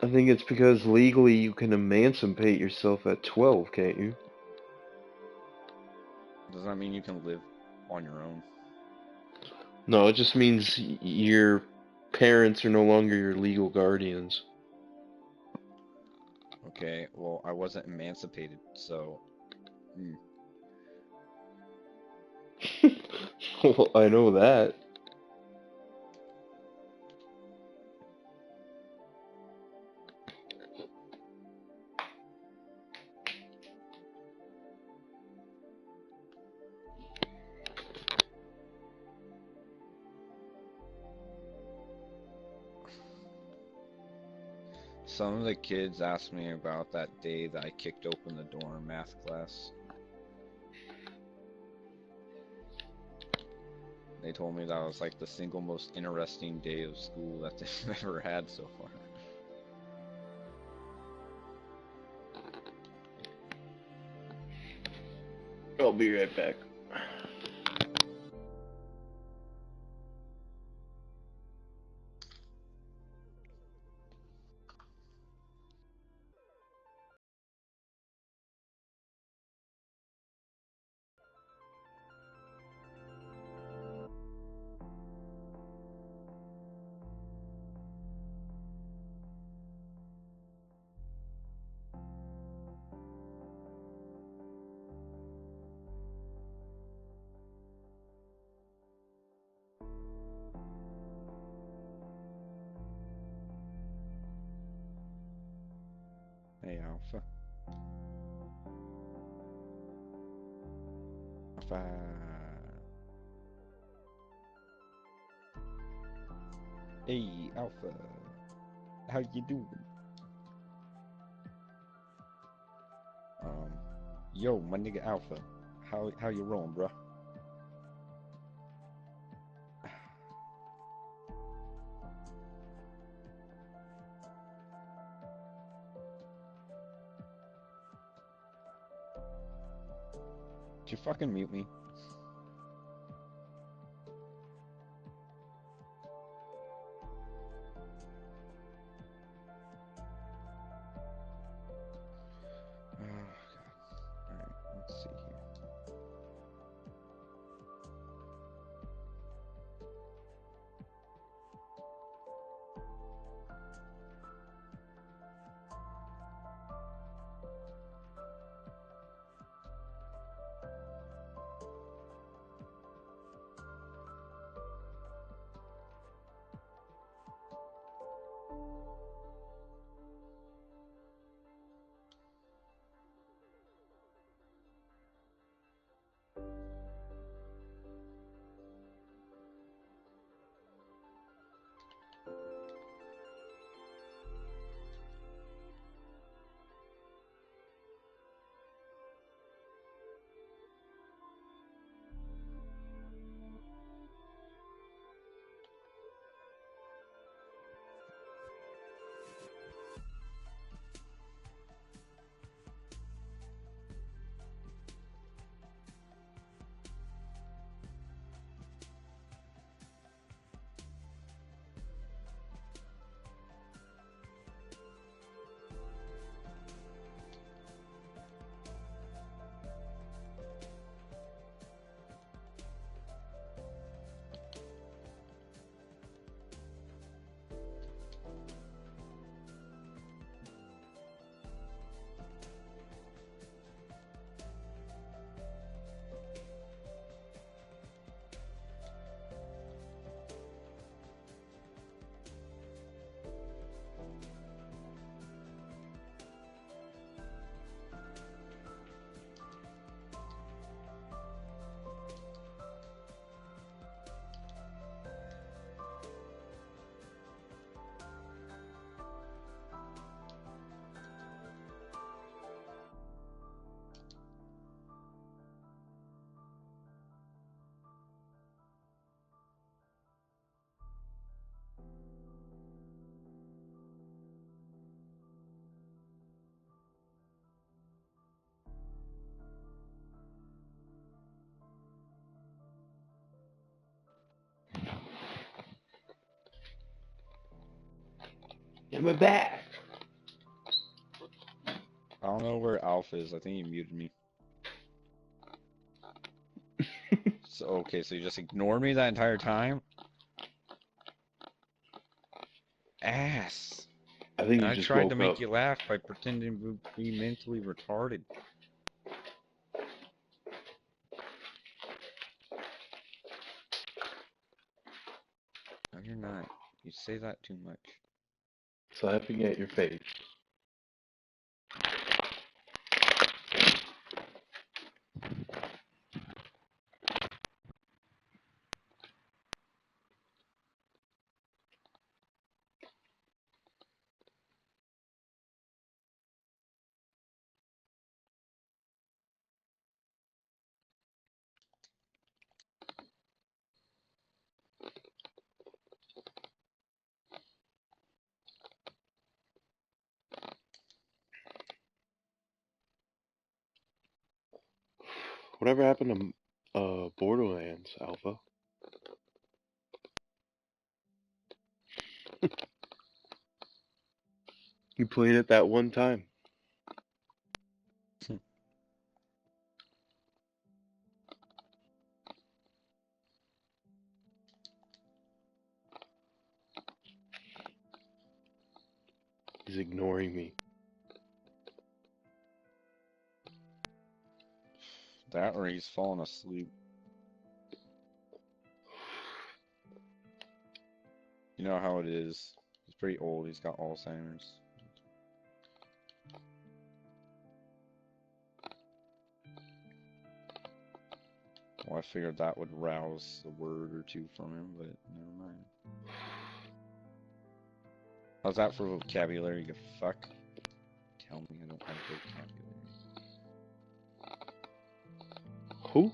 I think it's because legally you can emancipate yourself at 12, can't you? Does that mean you can live on your own? No, it just means your parents are no longer your legal guardians. Okay, well, I wasn't emancipated, so. Well, I know that. Some of the kids asked me about that day that I kicked open the door in math class. They told me that was like the single most interesting day of school that they've ever had so far. I'll be right back. Hey, Alpha. Alpha. Hey, Alpha. How you doing? Yo, my nigga Alpha. How you rolling, bruh? Did you fucking mute me? Oh, God. Alright, let's see here. We're back. I don't know where Alpha is. I think he muted me. So okay, so you just ignored me that entire time? Ass. I think And you I just tried to woke make up. you laugh by pretending to be mentally retarded. No, you're not. You say that too much. Slapping at your face. Whatever happened to Borderlands, Alpha? You played it that one time. He's ignoring me. That or he's falling asleep. You know how it is. He's pretty old. He's got Alzheimer's. Well, I figured that would rouse a word or two from him, but never mind. How's that for vocabulary, you fuck? Tell me I don't have vocabulary. Who?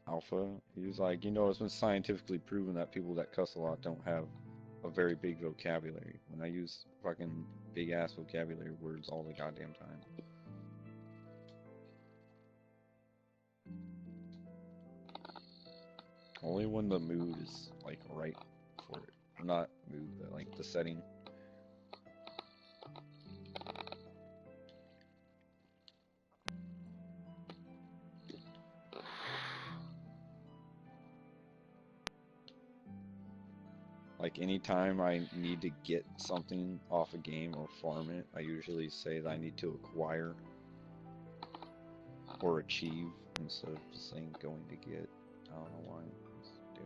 Alpha, he was like, you know, it's been scientifically proven that people that cuss a lot don't have a very big vocabulary. When I use fucking big ass vocabulary words all the goddamn time. Only when the mood is like right for it. Not mood, but like the setting. Like anytime I need to get something off a game or farm it, I usually say that I need to acquire or achieve instead of just saying going to get. I don't know why. Just do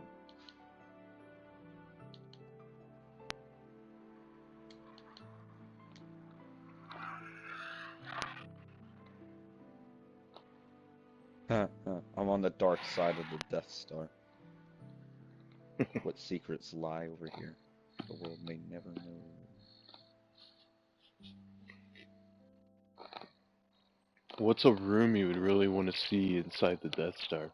it. I'm on the dark side of the Death Star. What secrets lie over here? The world may never know. What's a room you would really want to see inside the Death Star?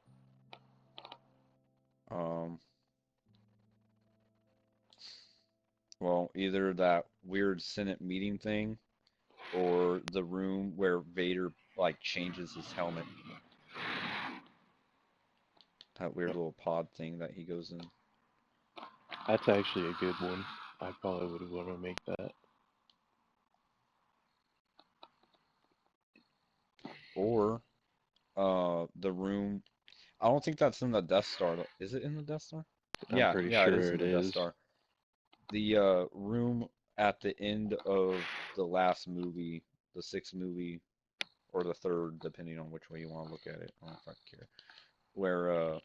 Well, either that weird Senate meeting thing, or the room where Vader like changes his helmet. That weird little pod thing that he goes in. That's actually a good one. I probably would want to make that. Or the room. I don't think that's in the Death Star. Is it in the Death Star? I'm Yeah, pretty yeah, it sure is in it the Death is. Star. The room at the end of the last movie, the sixth movie, or the third, depending on which way you want to look at it. I don't fucking care. Where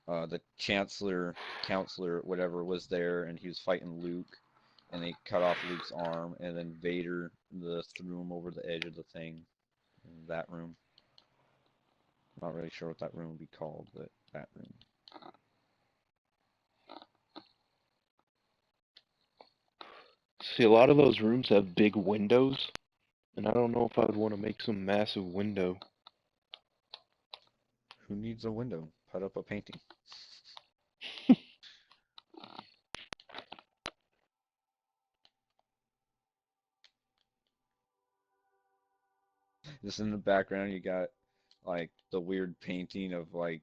the counselor, whatever, was there, and he was fighting Luke, and they cut off Luke's arm, and then Vader threw him over the edge of the thing. In that room. Not really sure what that room would be called, but that room. See, a lot of those rooms have big windows, and I don't know if I would want to make some massive window. Who needs a window? Put up a painting. Just in the background, you got like the weird painting of like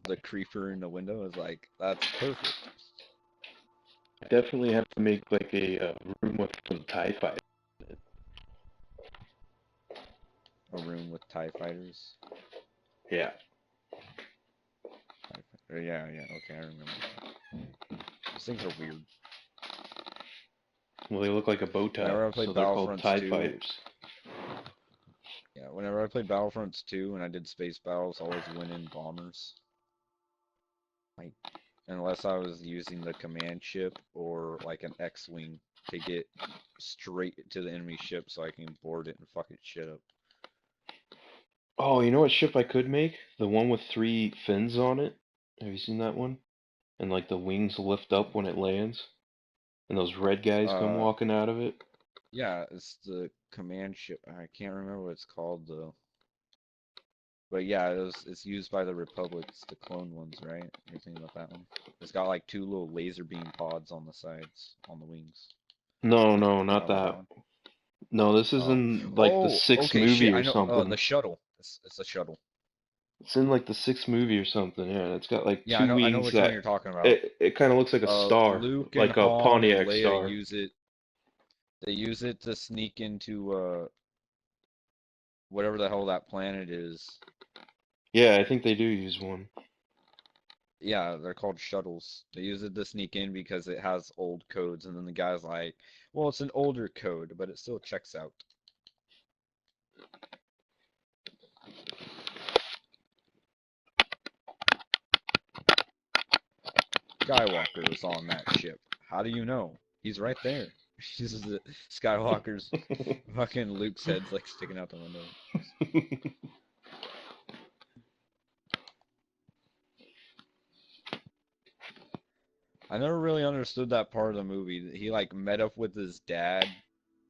the creeper in the window. Is like, that's perfect. definitely have to make like a room with some TIE fighters. A room with TIE fighters. Yeah. Yeah, yeah, okay, I remember. Those things are weird. Well, they look like a bow tie, Whenever I so played they're called Battlefronts TIE 2, fighters. yeah, whenever I played Battlefronts 2 and I did space battles, I always went in bombers. Like, unless I was using the command ship or like an X-wing to get straight to the enemy ship so I can board it and fuck its shit up. Oh, you know what ship I could make? The one with 3 fins on it. Have you seen that one? And like the wings lift up when it lands, and those red guys come Uh, walking out of it. yeah, it's the command ship. I can't remember what it's called though. But yeah, it's used by the Republic. It's the clone ones, right? You're thinking about that one? It's got like 2 little laser beam pods on the sides, on the wings. No, no, not Not about that that. one? No, this is Oh. in like the Oh, sixth okay, shit, movie I or know. The something. shuttle. It's a shuttle. It's in like the sixth movie or something. Yeah, it's got like Yeah, two I know wings which one that you're talking about. it kind of looks like a star, Luke and like a Han and Pontiac Leia star. use it. They use it to sneak into whatever the hell that planet is. Yeah, I think they do use one. Yeah, they're called shuttles. They use it to sneak in because it has old codes, and then the guy's like, "Well, it's an older code, but it still checks out." Skywalker is on that ship. How do you know? He's right there. This is Skywalker's fucking Luke's head's like sticking out the window. I never really understood that part of the movie. He like met up with his dad.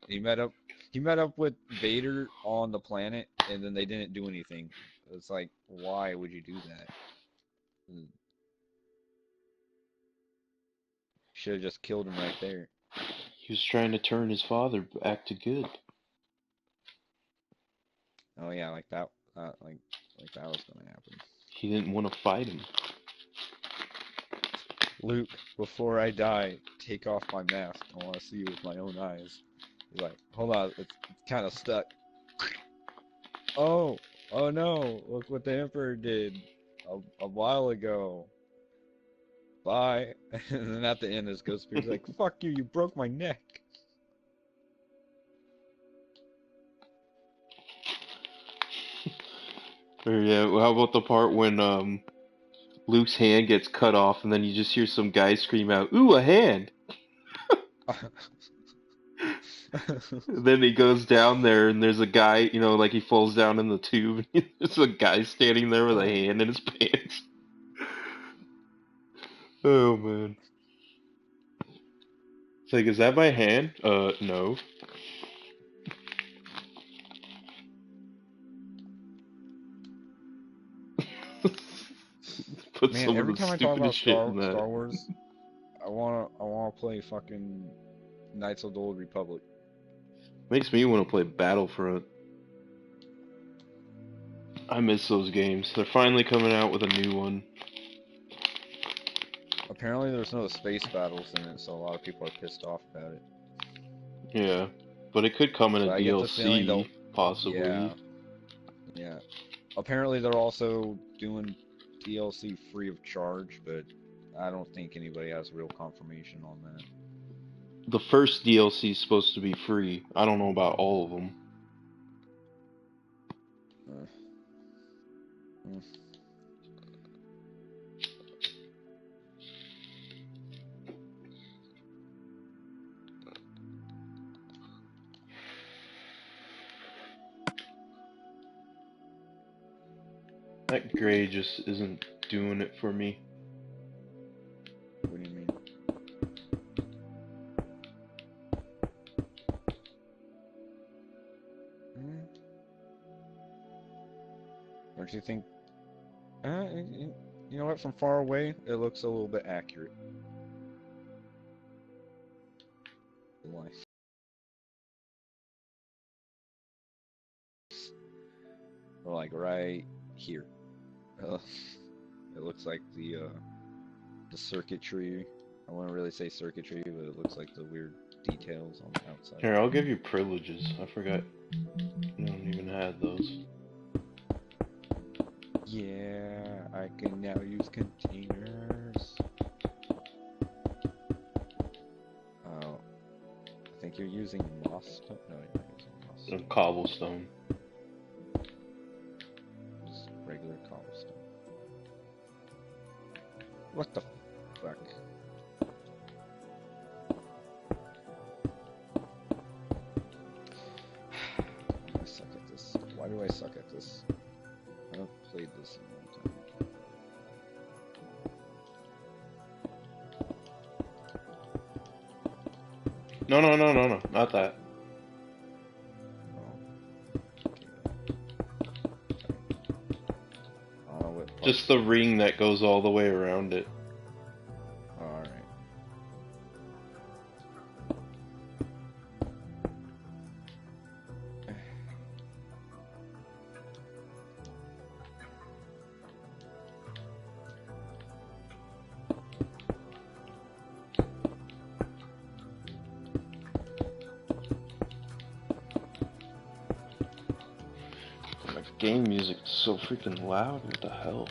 He met up he met up with Vader on the planet and then they didn't do anything. It's like, why would you do that? Should have just killed him right there. He was trying to turn his father back to good. Oh yeah, like that like that was gonna happen. He didn't want to fight him. Luke, before I die, take off my mask. I want to see you with my own eyes. He's like, hold on, it's kind of stuck. Oh, oh no, look what the Emperor did a while ago. Bye. And then at the end, his ghost spirit's like, fuck you, you broke my neck. Or yeah, well, how about the part when Luke's hand gets cut off, and then you just hear some guy scream out, "Ooh, a hand!" And then he goes down there, and there's a guy, like he falls down in the tube, and there's a guy standing there with a Oh. hand in his pants. Oh man. It's like, is that my hand? No. Put Man, some of every the time I talk stupidest about shit in that. Star Wars, I wanna play fucking Knights of the Old Republic. Makes me want to play Battlefront. I miss those games. They're finally coming out with a new one. Apparently, there's no space battles in it, so a lot of people are pissed off about it. Yeah, but it could come in a But I get the feeling DLC, they'll, possibly. yeah, yeah. Apparently, they're also doing DLC free of charge, but I don't think anybody has real confirmation on that. The first DLC is supposed to be free. I don't know about all of them. Uh, mm. That gray just isn't doing it for me. What do you mean? Mm. Don't you think? You know what? From far away, it looks a little bit accurate. Life. Or like right here. Uh, it looks like the circuitry I wouldn't really say circuitry, but it looks like the weird details on the outside. Here, I'll give you privileges. I forgot. You don't even have those. Yeah, I can now use containers. Oh, I think you're using moss stone. No, you're not using moss And stone. cobblestone. Just regular cobblestone. What the fuck? I suck at this. Why do I suck at this? I haven't played this in a long time. No, not that. Oh, okay. I don't know what part. Just the ring that goes all the way around it. Oh, alright. My game music is so freaking loud. What the hell?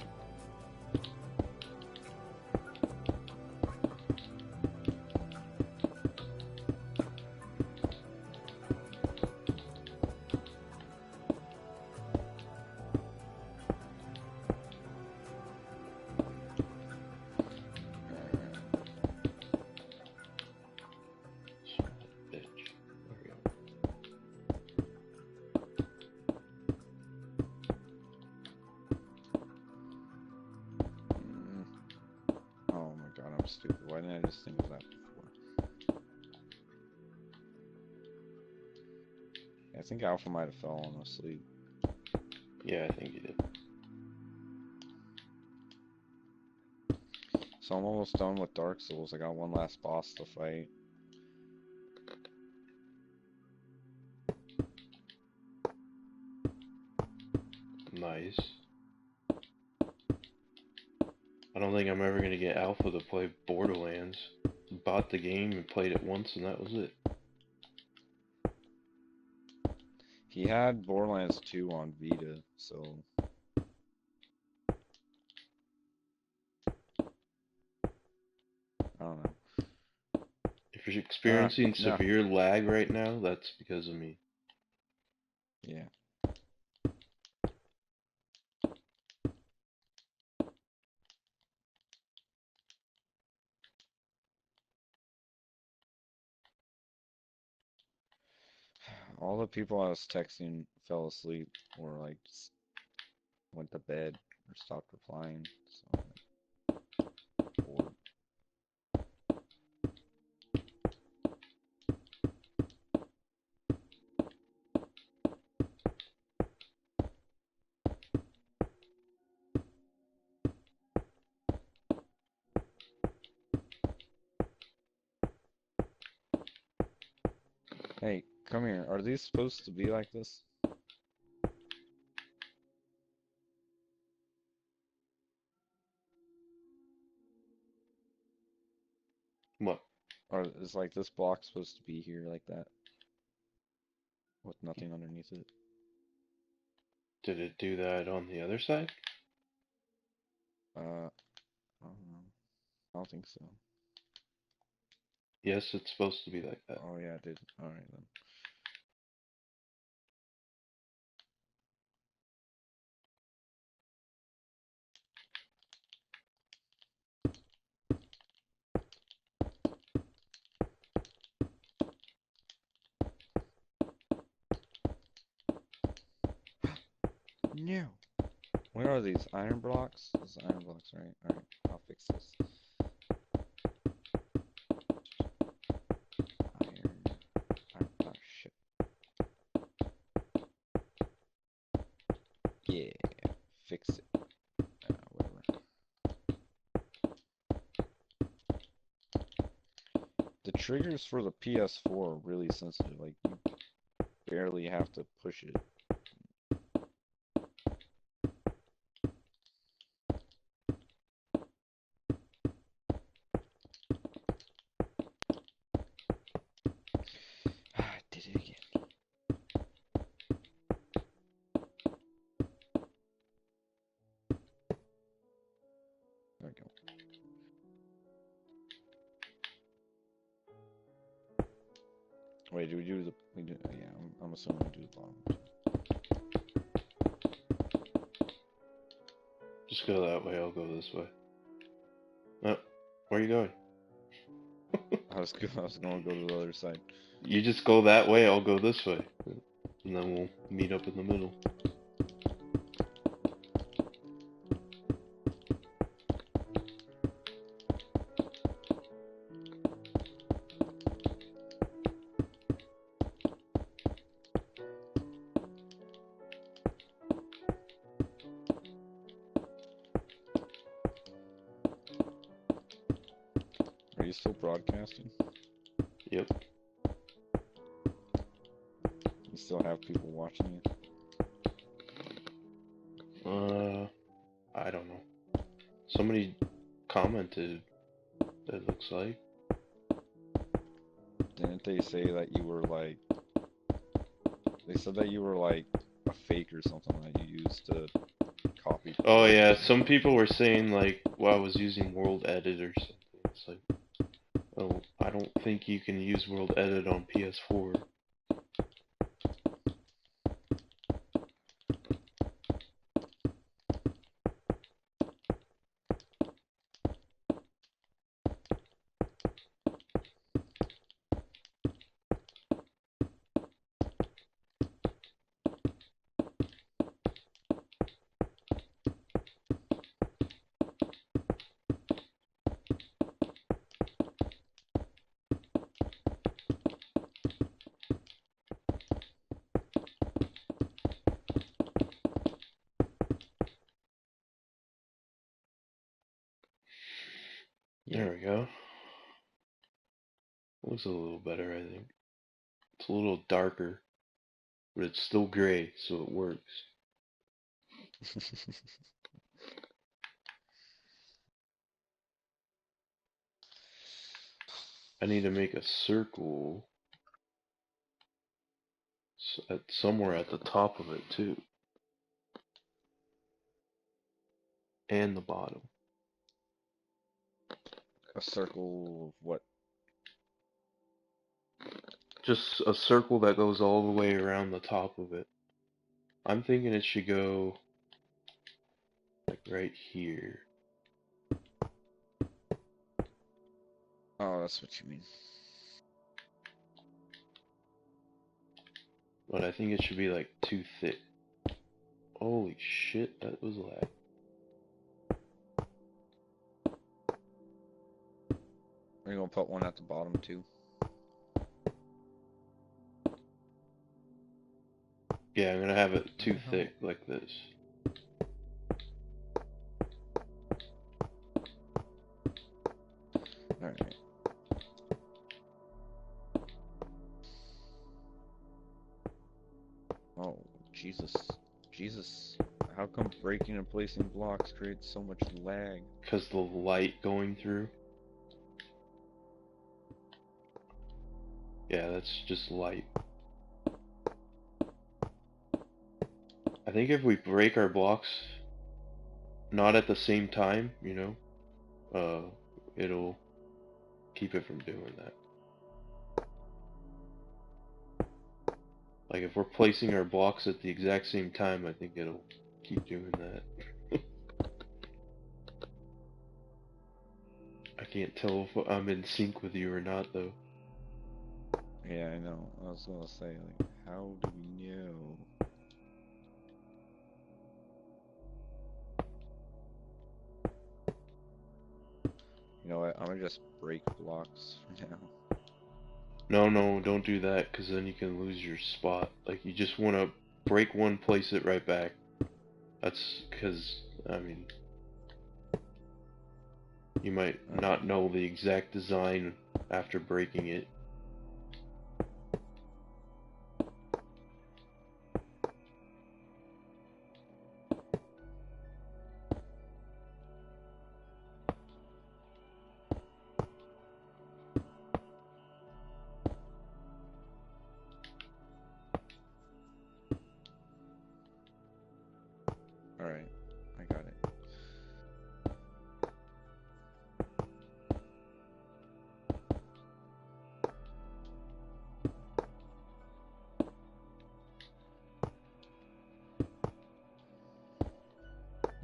Bitch. There we go. Mm. Oh my god, I'm stupid. Why didn't I just think of that before? I think Alpha might have fallen asleep. Yeah, I think you did. So I'm almost done with Dark Souls. I got one last boss to fight. Nice. I don't think I'm ever gonna get Alpha to play Borderlands. Bought the game and played it once and that was it. He had Borderlands 2 on Vita, so I don't know. If you're experiencing No. severe lag right now, that's because of me. Yeah. All the people I was texting fell asleep or like just went to bed or stopped replying. So I'm like, bored. Hey, come here. Are these supposed to be like this? What? Or is like this block supposed to be here like that? With nothing underneath it? Did it do that on the other side? I don't know. I don't think so. Yes, it's supposed to be like that. Oh yeah, it did. Alright then. No. What are these? Iron blocks? This is iron blocks, right? Alright, I'll fix this. Oh shit. Yeah, fix it. Whatever. The triggers for the PS4 are really sensitive. Like, you barely have to push it. we go. Wait, do we do the? We do, yeah, I'm assuming we do the bottom. Just go that way, I'll go this way. Oh, where are you going? I was gonna go to the other side. You just go that way, I'll go this way. And then we'll meet up in the middle. Are you still broadcasting? Yep. You still have people watching you? I don't know. Somebody commented, it looks like. Didn't they say that you were like? They said that you were like a fake or something that you used to copy. Oh yeah, some people were saying like, well, I was using World Edit or something. It's like, oh, I don't think you can use World Edit on PS4. Yeah. There we go. Looks a little better, I think. It's a little darker, but it's still gray, so it works. I need to make a circle somewhere at the top of it too, and the bottom. A circle of what? Just a circle that goes all the way around the top of it. I'm thinking it should go like right here. Oh, that's what you mean. But I think it should be like too thick. Holy shit, that was lag. Are you gonna put one at the bottom too? Yeah, I'm gonna have it too thick like this. Alright. Oh, Jesus. Jesus. How come breaking and placing blocks creates so much lag? Because the light going through. Yeah, that's just light. I think if we break our blocks not at the same time, it'll keep it from doing that. Like if we're placing our blocks at the exact same time, I think it'll keep doing that. I can't tell if I'm in sync with you or not though. Yeah, I know. I was gonna say, like, how do we know? You know what? I'm gonna just break blocks for now. No, don't do that, because then you can lose your spot. Like, you just want to break one, place it right back. That's because, I mean, you might not know the exact design after breaking it. Alright, I got it.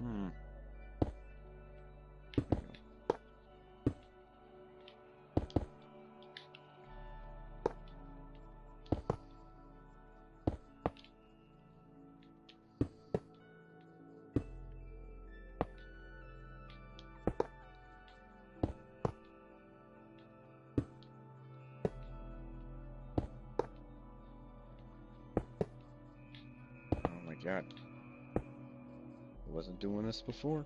Hmm. Oh my god. I wasn't doing this before.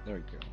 There you go.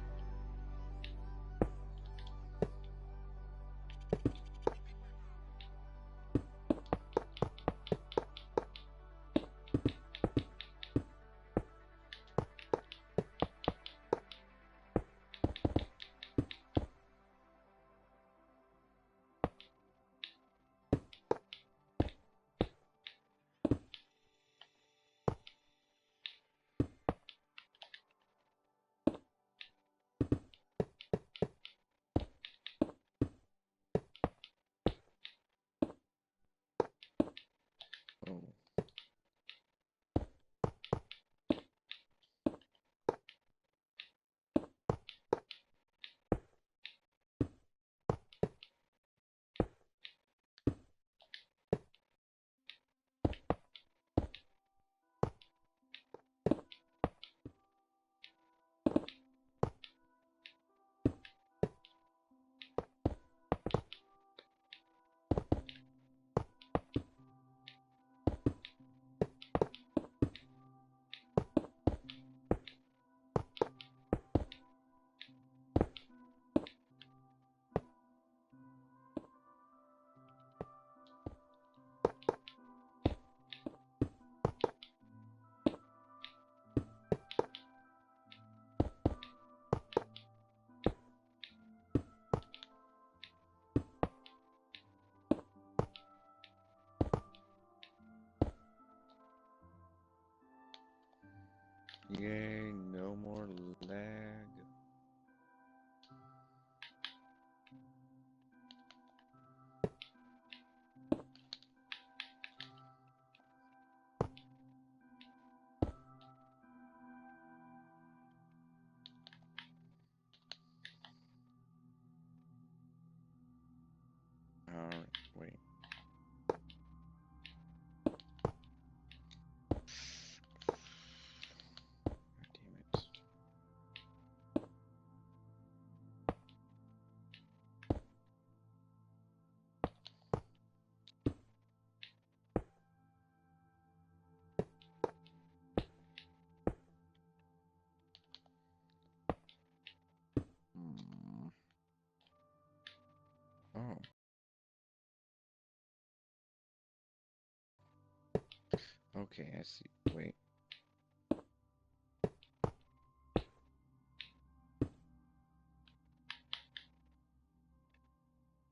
Okay, I see. Wait.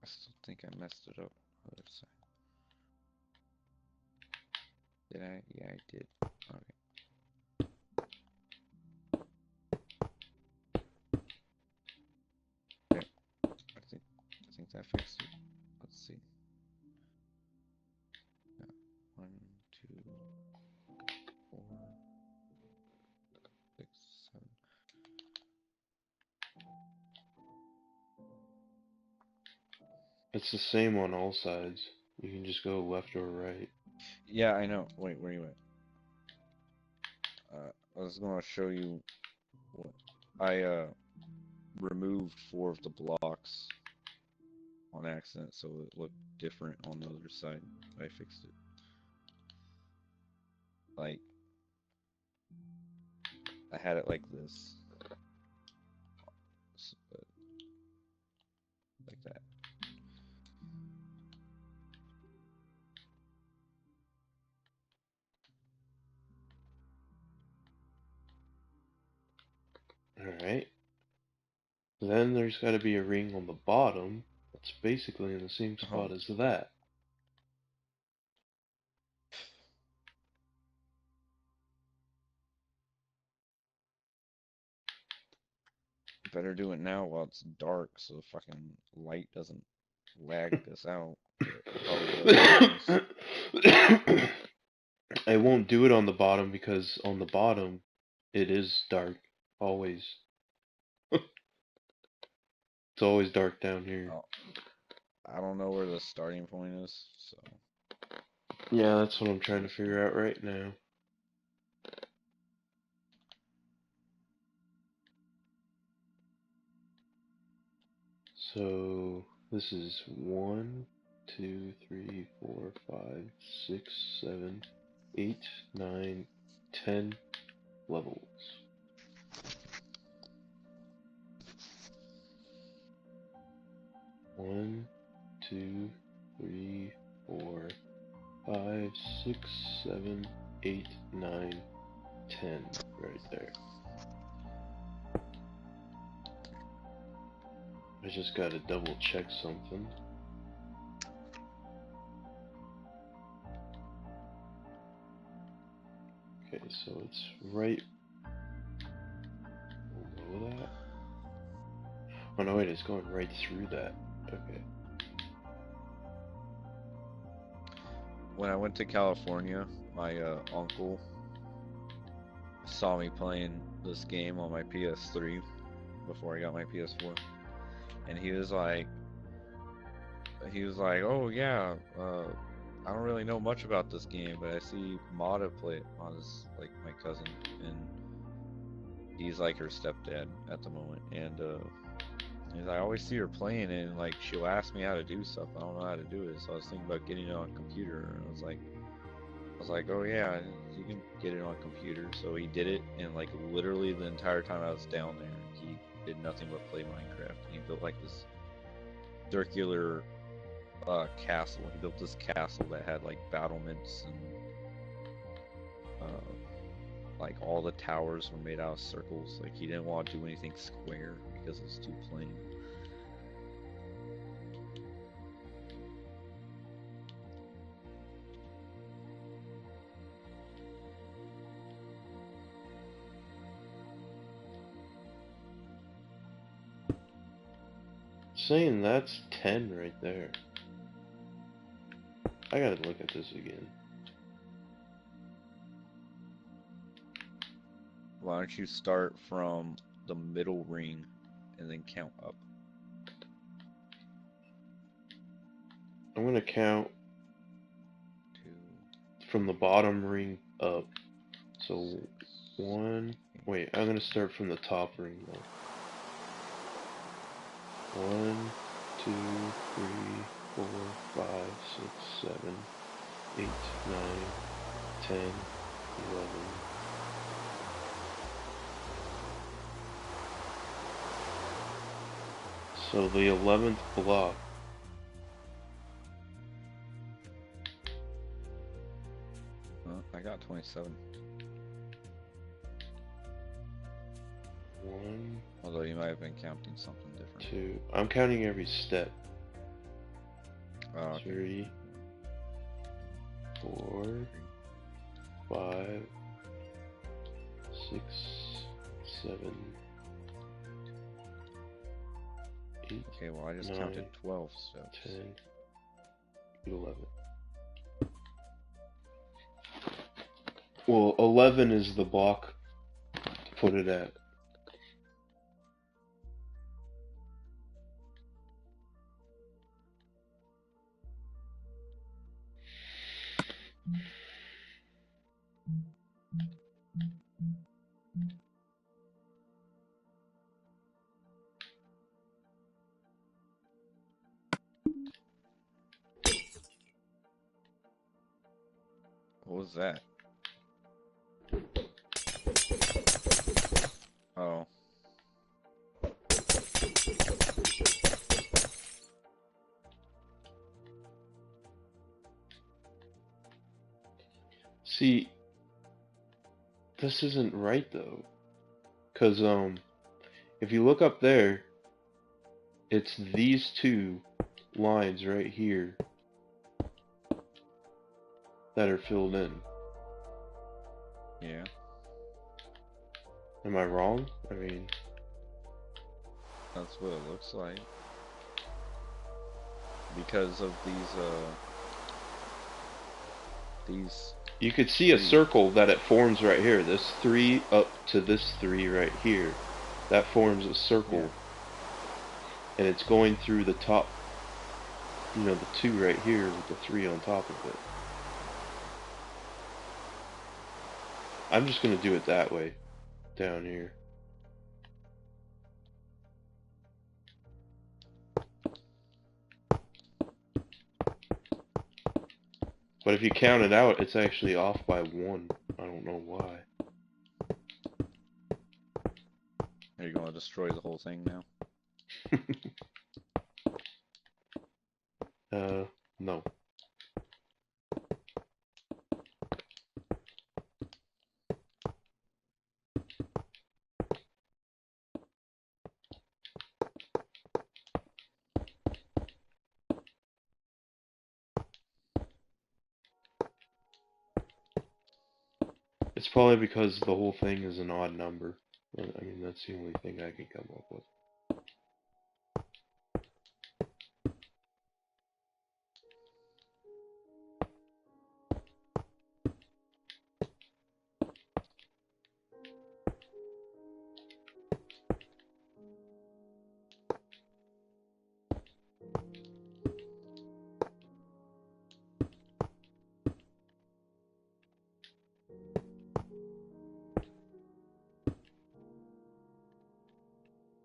I still think I messed it up. Other side. Did I? Yeah, I did. Okay. Okay. I think that fixed it. Let's see. Yeah. 1, 2, 4, 6, 7. It's the same on all sides. You can just go left or right. Yeah, I know. Wait, where you at? I was gonna show you what I removed 4 of the blocks on accident, so it looked different on the other side. I fixed it. Like I had it like this, like that. Alright. Then there's got to be a ring on the bottom that's basically in the same spot as that. Better do it now while it's dark, so the fucking light doesn't lag us out. But it probably does. I won't do it on the bottom because on the bottom it is dark. Always. It's always dark down here. Oh, I don't know where the starting point is, so. Yeah, that's what I'm trying to figure out right now. So this is 1, 2, 3, 4, 5, 6, 7, 8, 9, 10 levels. One, 2, 3, 4, 5, 6, 7, 8, 9, 10 right there. I just gotta double check something. Okay, so it's right below that. Oh no, wait, it's going right through that. Okay. When I went to California, my uncle saw me playing this game on my PS3 before I got my PS4, and he was like, "Oh yeah, I don't really know much about this game, but I see Mata play it. Mata's like my cousin, and he's like her stepdad at the moment, and he's like, I always see her playing it, and like she'll ask me how to do stuff. I don't know how to do it, so I was thinking about getting it on a computer. And I was like, oh yeah, you can get it on a computer. So he did it, and like literally the entire time I was down there, he did nothing but play Minecraft. And he built like this circular castle. He built this castle that had like battlements and like all the towers were made out of circles. Like he didn't want to do anything square because it was too plain. Saying that's 10 right there. I gotta look at this again. Why don't you start from the middle ring and then count up? I'm gonna count 2, from the bottom ring up. So 6, 1. Wait, I'm gonna start from the top ring though. 1, 2, 3, 4, 5, 6, 7, 8, 9, 10, 11. So the 11th block. I got got 27. 1, Although you might have been counting something different. 2. I'm counting every step. Oh, okay. 3, 4, 5, 6, 7, 8, Okay, well I just 9, counted 12 steps. 10, 11. Well, 11 is the block to put it at. What was that? Oh. See, this isn't right though. Cause if you look up there, it's these two lines right here that are filled in. Yeah. Am I wrong? I mean, That's what it looks like. Because of these you could see a three. circle that it forms right here. This 3 up to this 3 right here. That forms a circle. Yeah. And it's going through the top, you know, the 2 right here with the 3 on top of it. I'm just gonna do it that way, down here. But if you count it out, it's actually off by 1. I don't know why. Are you gonna destroy the whole thing now? No. It's probably because the whole thing is an odd number. I mean, that's the only thing I can come up with.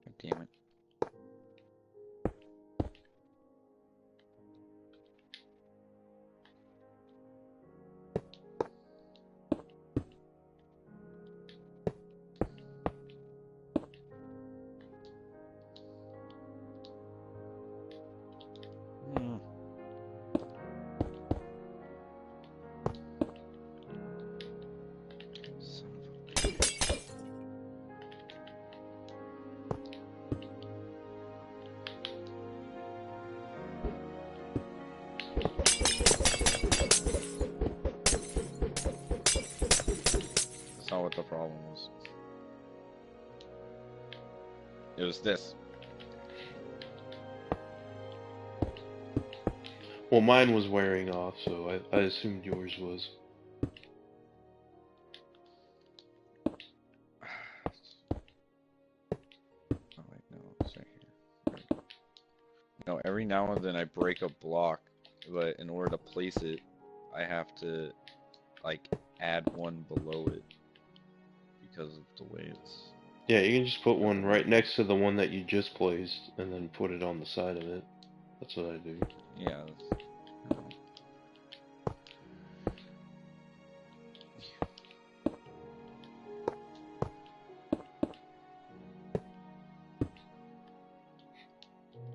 God damn it. Hmm. Son of a bitch. That's not what the problem was. It was this. Well, mine was wearing off, so I assumed yours was. Oh wait, no, it's right here. There we go. No, every now and then I break a block, but in order to place it, I have to like add one below it because of the way it's. Yeah, you can just put one right next to the one that you just placed, and then put it on the side of it. That's what I do. Yeah.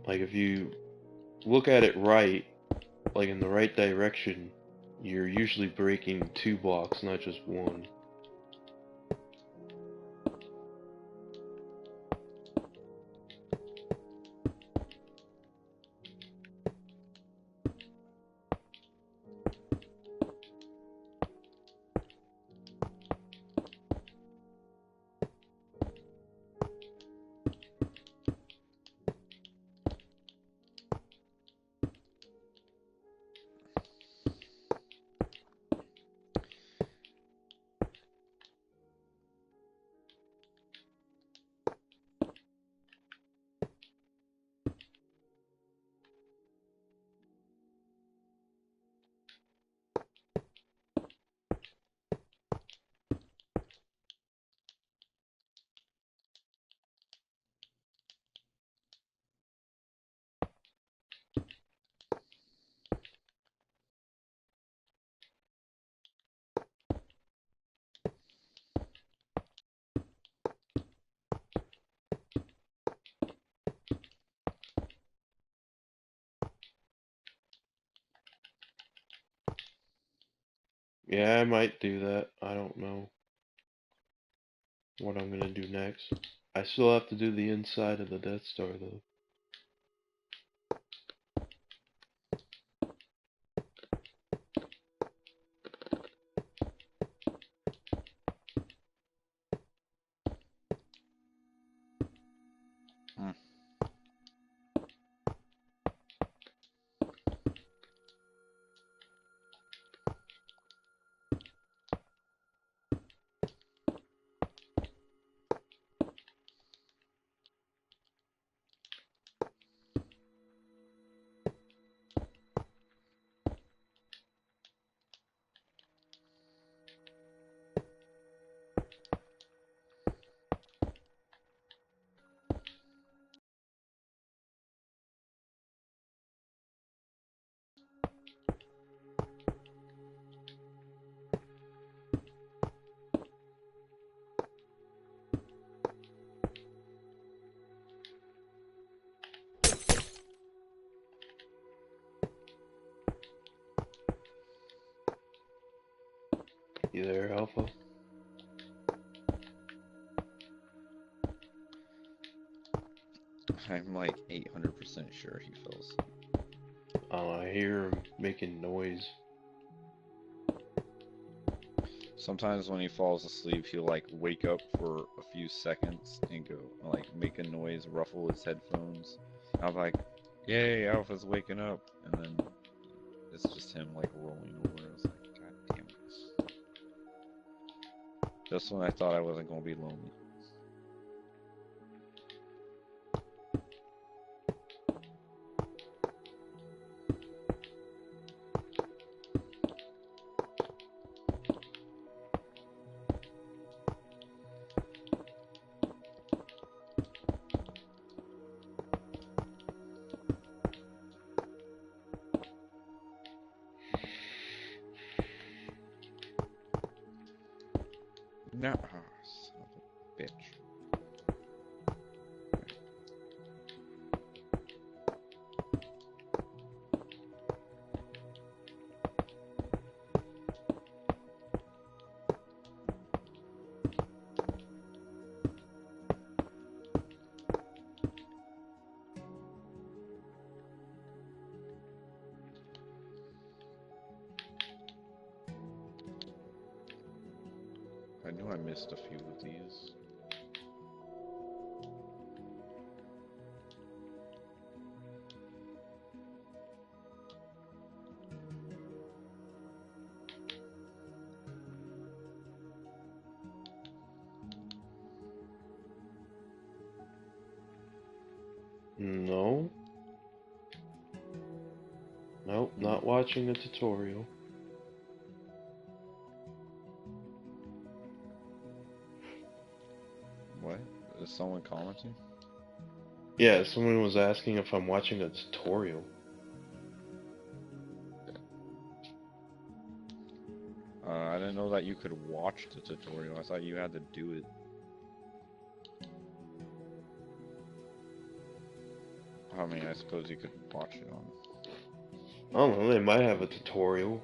Like if you look at it right, like in the right direction, You're usually breaking 2 blocks, not just one. Yeah, I might do that. I don't know what I'm gonna do next. I still have to do the inside of the Death Star though. Hmm. You there, Alpha? I'm like 800% sure he fell asleep. I hear him making noise. Sometimes when he falls asleep, he'll like wake up for a few seconds and go like make a noise, ruffle his headphones. I'm like, "Yay, Alpha's waking up!" And then it's just him like rolling over. I was like, "God damn it!" Just when I thought I wasn't gonna be lonely. No, oh, son of a bitch. I knew I missed a few of these. No. Nope, not watching the tutorial. What? Is someone commenting? Yeah, someone was asking if I'm watching a tutorial. I didn't know that you could watch the tutorial. I thought you had to do it. I mean, I suppose you could watch it on. I don't know, they might have a tutorial.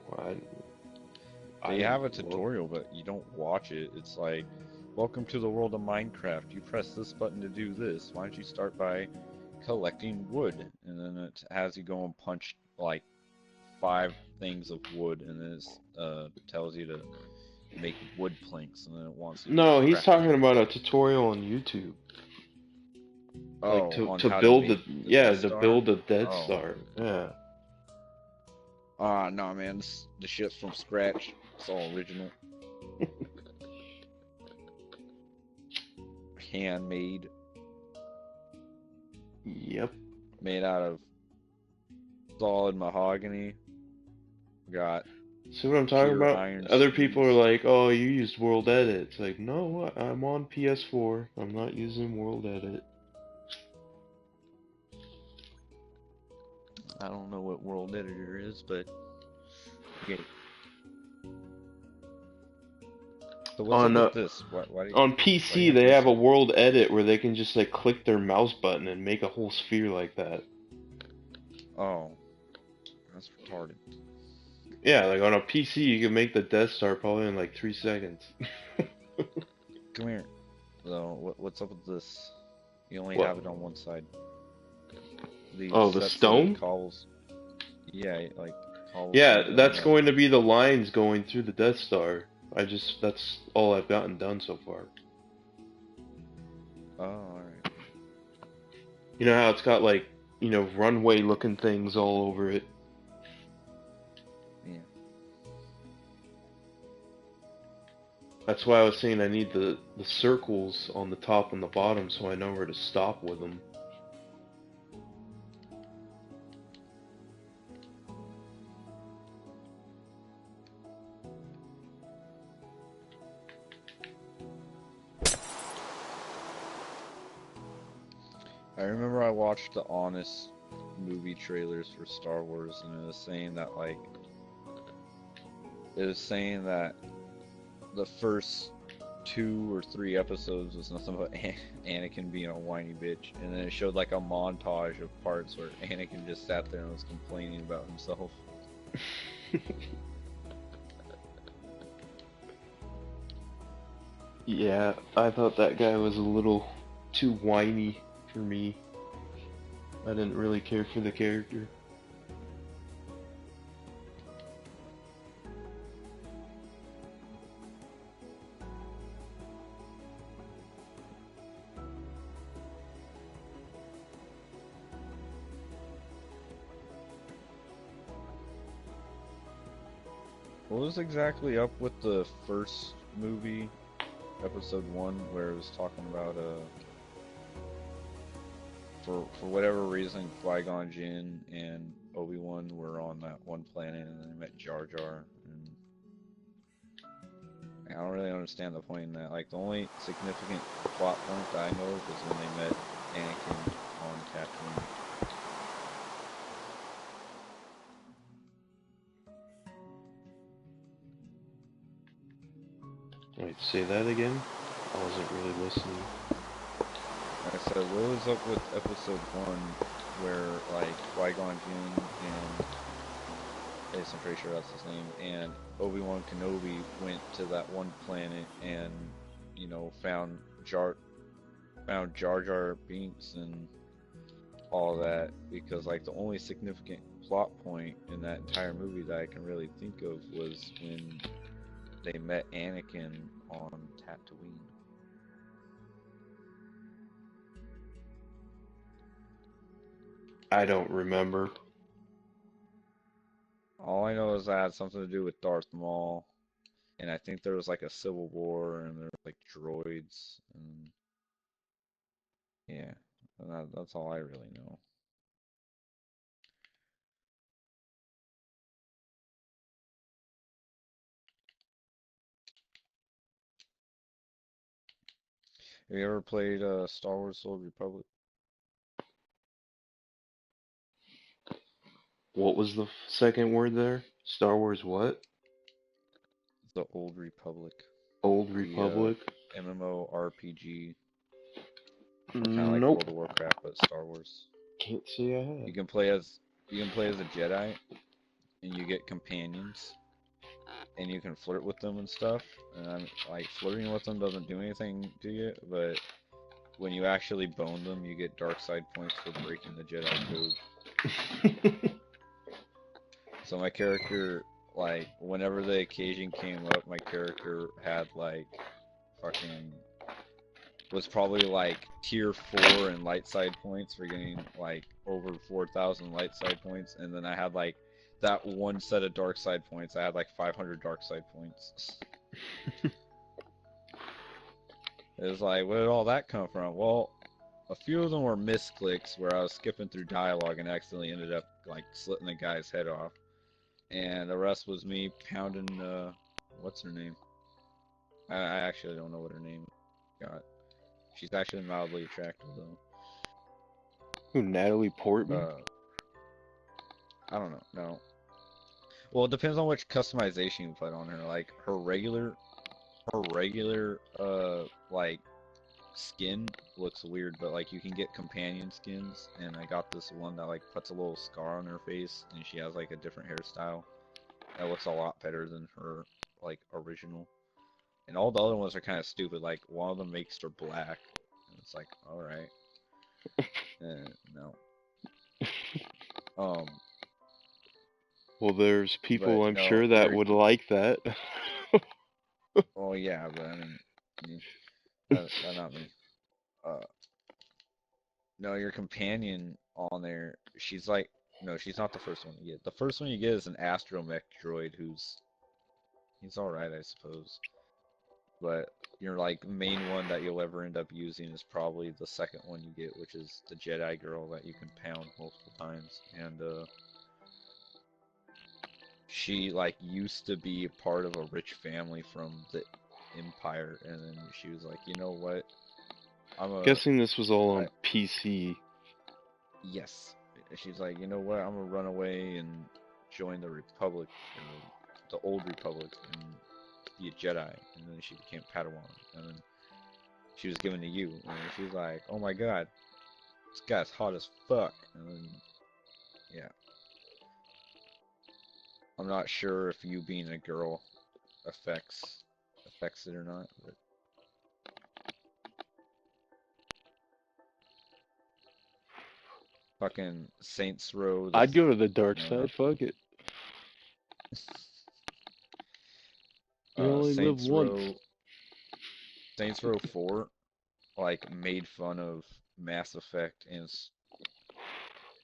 They have a tutorial, but you don't watch it. It's like, welcome to the world of Minecraft. You press this button to do this. Why don't you start by collecting wood? And then it has you go and punch like 5 things of wood, and then it tells you to make wood planks, and then it wants you to No, he's craft talking wood. about a tutorial on YouTube. Like Oh, on to how to build make the the yeah, Death to Star? build a Death Oh. Star. Yeah. No, man, the shit's from scratch. It's all original. Handmade. Yep. Made out of solid mahogany. Got See what I'm talking pure about? iron Other people are screws. like, "Oh, you used World Edit." It's like, no, I'm on PS4. I'm not using World Edit. I don't know what World Editor is, but okay. So what's up On with this? Why do you PC, have they this have a up? World Edit where they can just like click their mouse button and make a whole sphere like that. Oh, that's retarded. Yeah, like on a PC, you can make the Death Star probably in like 3 seconds. Come here. So what's up with this? You only What? have it on one side. The Oh, the sets of stone? cobbles. Yeah, like Yeah, cobblestone that's donut. going to be the lines going through the Death Star. That's all I've gotten done so far. Oh, alright. You know how it's got like, runway looking things all over it. Yeah. That's why I was saying I need the circles on the top and the bottom so I know where to stop with them. I remember I watched the Honest movie trailers for Star Wars, and it was saying that the first 2 or 3 episodes was nothing but Anakin being a whiny bitch, and then it showed like a montage of parts where Anakin just sat there and was complaining about himself. Yeah, I thought that guy was a little too whiny for me. I didn't really care for the character. What was exactly up with the first movie, episode 1, where it was talking about for whatever reason Qui-Gon Jinn and Obi-Wan were on that one planet, and then they met Jar Jar, and I don't really understand the point in that. Like, the only significant plot point that I know of was when they met Anakin on Tatooine. Wait, say that again? I wasn't really listening. Like I said, what was up with episode 1 where, like, Qui-Gon Jinn and, at least I'm pretty sure that's his name, and Obi-Wan Kenobi went to that one planet and, found Jar Jar Binks and all that, because, like, the only significant plot point in that entire movie that I can really think of was when they met Anakin on Tatooine. I don't remember. All I know is that had something to do with Darth Maul, and I think there was like a civil war, and there were like droids, and yeah, and that's all I really know. Have you ever played Star Wars: The Old Republic? What was the second word there? Star Wars what? The Old Republic, Old the Republic? MMORPG, kind of like Nope. World of Warcraft, but Star Wars. Can't say I have. You can play as a Jedi, and you get companions, and you can flirt with them and stuff. And like flirting with them doesn't do anything to you, but when you actually bone them, you get dark side points for breaking the Jedi code. So my character, like, whenever the occasion came up, my character had like fucking was probably like tier 4 in light side points for getting like over 4,000 light side points, and then I had like that one set of dark side points. I had like 500 dark side points. It was like, where did all that come from? Well, a few of them were misclicks where I was skipping through dialogue and accidentally ended up like slitting the guy's head off, and the rest was me pounding what's her name? I actually don't know what her name got. She's actually mildly attractive though. Who, Natalie Portman? I don't know. No. Well, it depends on which customization you put on her. Like her regular like skin looks weird, but like you can get companion skins, and I got this one that like puts a little scar on her face, and she has like a different hairstyle. That looks a lot better than her like original. And all the other ones are kind of stupid. Like one of them makes her black, and it's like, all right, no. Um, Well, there's people but I'm no, sure that would like that. oh yeah, but I mean, that's not me. Uh, no, your companion on there, she's like, no, she's not the first one you get. The first one you get is an astromech droid he's all right, I suppose. But your like main one that you'll ever end up using is probably the second one you get, which is the Jedi girl that you can pound multiple times. And she like used to be a part of a rich family from the Empire, and then she was like, you know what? Guessing this was all on PC. Yes. She's like, you know what? I'm gonna run away and join the Republic, or the old Republic, and be a Jedi. And then she became Padawan, and then she was given to you, and she was like, oh my god, this guy's hot as fuck. And then, yeah. I'm not sure if you being a girl affects it or not, but fucking Saints Row. I'd go to the dark side. Fuck it. You only live once. Saints Row 4 like made fun of Mass Effect, and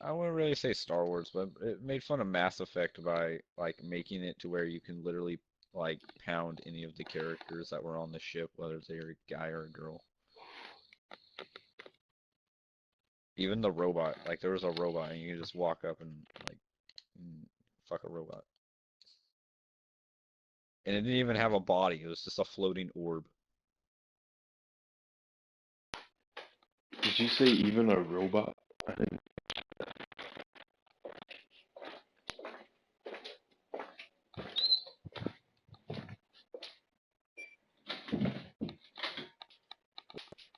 I wouldn't really say Star Wars, but it made fun of Mass Effect by like making it to where you can literally like pound any of the characters that were on the ship, whether they're a guy or a girl. Even the robot, like there was a robot, and you could just walk up and like fuck a robot. And it didn't even have a body; it was just a floating orb. Did you say even a robot? I didn't.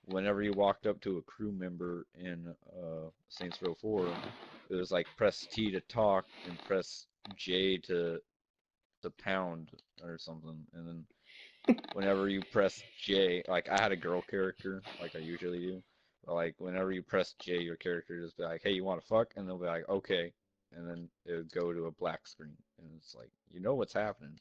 Whenever you walked up to a crew member in Saints Row 4, it was like press T to talk and press J to pound or something. And then whenever you press J, like I had a girl character, like I usually do. But like whenever you press J, your character just be like, "Hey, you want to fuck?" And they'll be like, "Okay," and then it would go to a black screen, and it's like, you know what's happening.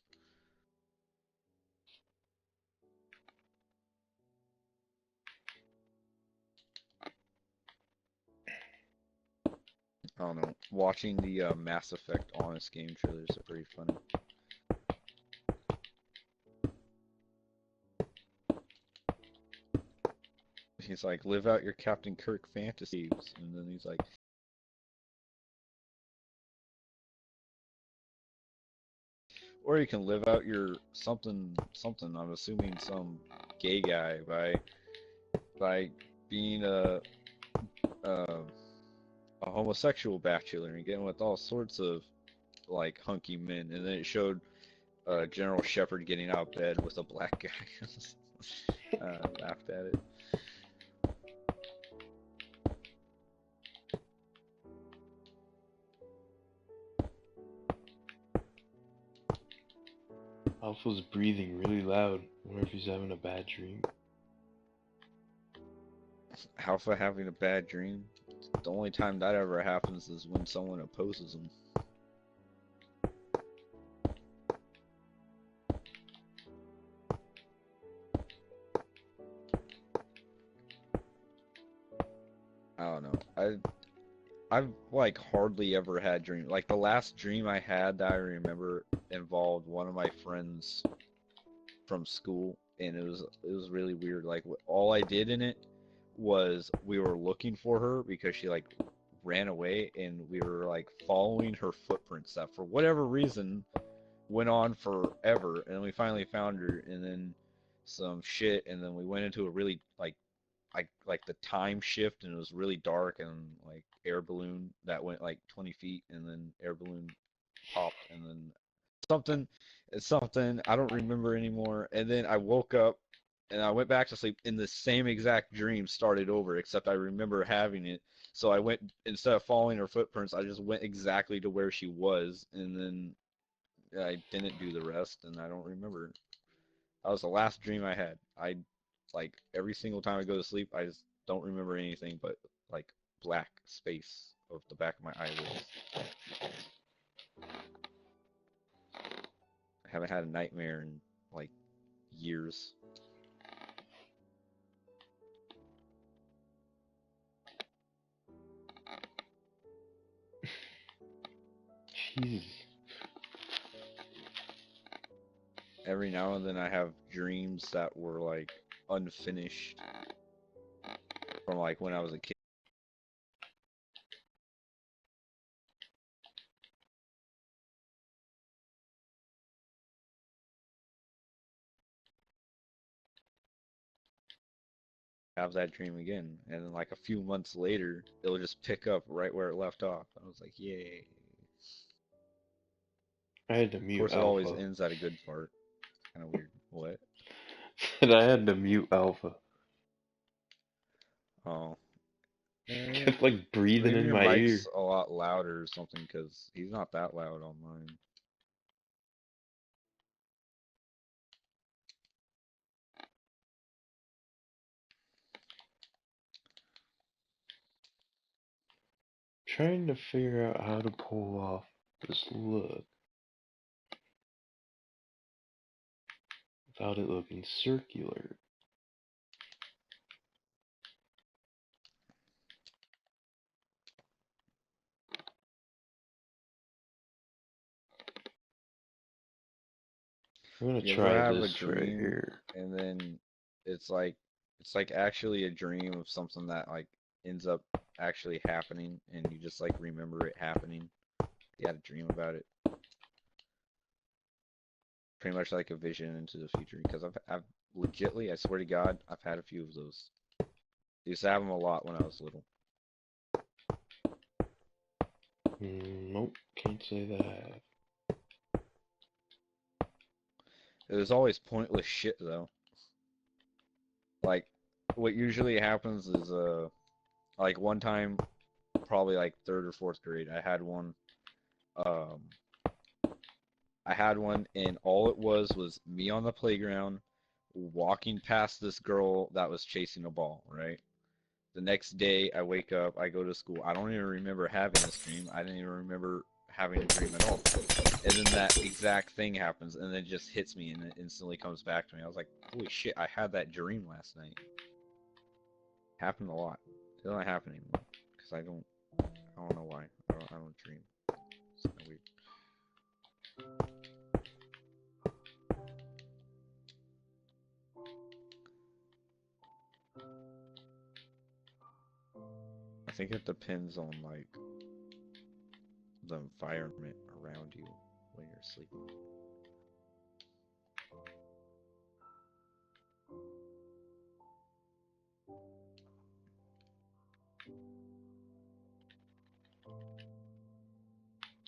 I don't know. Watching the Mass Effect Honest Game trailers are pretty funny. He's like, live out your Captain Kirk fantasies, and then he's like, or you can live out your something. I'm assuming some gay guy by being a homosexual bachelor and getting with all sorts of like hunky men, and then it showed General Shepard getting out of bed with a black guy. Laughed at it. Alpha's breathing really loud. I wonder if he's having a bad dream. Alpha having a bad dream. The only time that ever happens is when someone opposes him. I don't know. I've like hardly ever had dreams. Like the last dream I had that I remember involved one of my friends from school, and it was really weird. Like all I did in it was we were looking for her because she like ran away, and we were like following her footprints that for whatever reason went on forever, and then we finally found her, and then some shit, and then we went into a really like the time shift, and it was really dark, and like air balloon that went like 20 feet, and then air balloon popped, and then something something I don't remember anymore, and then I woke up and I went back to sleep, and the same exact dream started over, except I remember having it. So I went, instead of following her footprints, I just went exactly to where she was, and then I didn't do the rest, and I don't remember. That was the last dream I had. I like every single time I go to sleep, I just don't remember anything but like black space of the back of my eyelids. I haven't had a nightmare in like years. Jesus. Every now and then I have dreams that were like unfinished from like when I was a kid. Have that dream again, and then like a few months later, it'll just pick up right where it left off. I was like, yay. I had to Of mute course, it always Alpha. ends at a good part. Kind of weird. What? And I had to mute Alpha. Oh. Kept like breathing Maybe in your my mic's ear. a lot louder or something, because he's not that loud on mine. Trying to figure out how to pull off this look without it looking circular. I'm gonna You ever try have a this right dream here. and then it's like it's like actually a dream of something that like ends up actually happening, and you just like remember it happening? You had a dream about it. Pretty much like a vision into the future, because I've legitly, I swear to God, I've had a few of those. I used to have them a lot when I was little. Nope, can't say that I have. It was always pointless shit though. Like what usually happens is like one time, probably like third or fourth grade, um I had one, and all it was me on the playground walking past this girl that was chasing a ball, right? The next day I wake up, I go to school. I don't even remember having this dream. I didn't even remember having a dream at all. And then that exact thing happens, and then it just hits me, and it instantly comes back to me. I was like, holy shit, I had that dream last night. Happened a lot. It doesn't happen anymore, because I don't know why. I don't dream. It's kind of weird. I think it depends on like the environment around you when you're sleeping.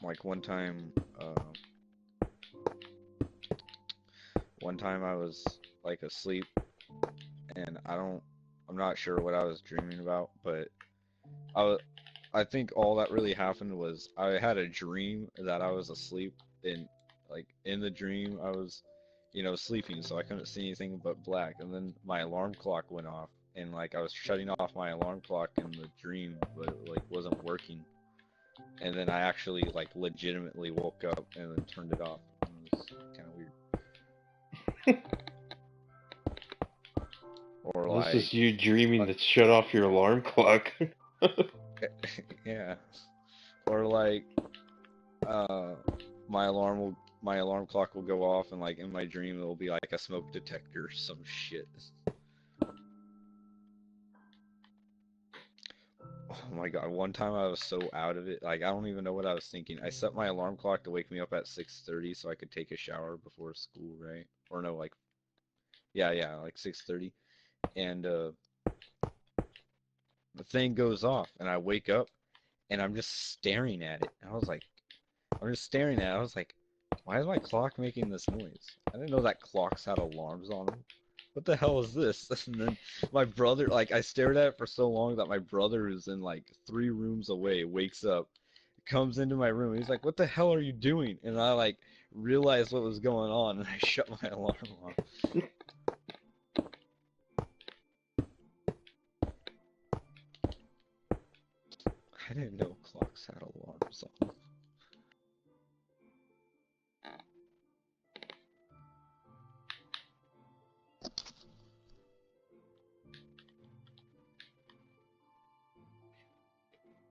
Like one time I was like asleep, and I'm not sure what I was dreaming about, but I I think all that really happened was I had a dream that I was asleep, and like in the dream sleeping, so I couldn't see anything but black. And then my alarm clock went off, and like I was shutting off my alarm clock in the dream, but it like wasn't working. And then I actually like legitimately woke up and then turned it off. It was kind of weird. Or This like, is you dreaming to shut off your alarm clock. yeah. Or like, uh, my alarm clock will go off, and like in my dream it'll be like a smoke detector or some shit. Oh my god, one time I was so out of it, like I don't even know what I was thinking. I set my alarm clock to wake me up at 6:30 so I could take a shower before school, right? Or no, like yeah, like 6:30. And the thing goes off and I wake up and I'm just staring at it. And I'm just staring at it. I was like, why is my clock making this noise? I didn't know that clocks had alarms on them. What the hell is this? And then my brother, like, I stared at it for so long that my brother, who's in like 3 rooms away, wakes up, comes into my room. He's like, what the hell are you doing? And I like realized what was going on and I shut my alarm off. I didn't know clocks had alarms on them.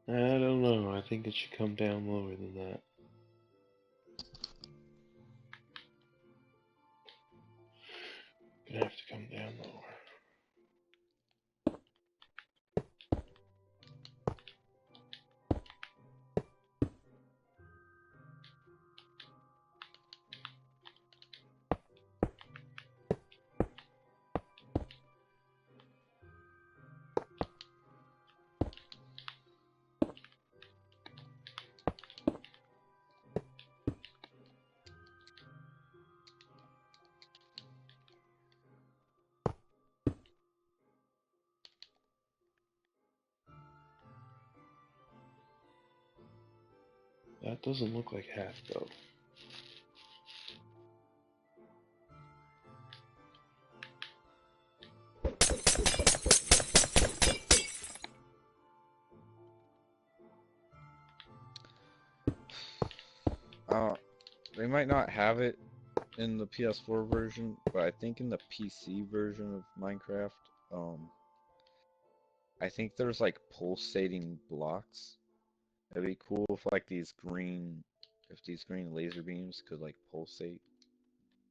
I don't know. I think it should come down lower than that. Gonna have to come down lower. That doesn't look like half though. They might not have it in the PS4 version, but I think in the PC version of Minecraft, I think there's like pulsating blocks. It'd be cool if these green laser beams could like pulsate.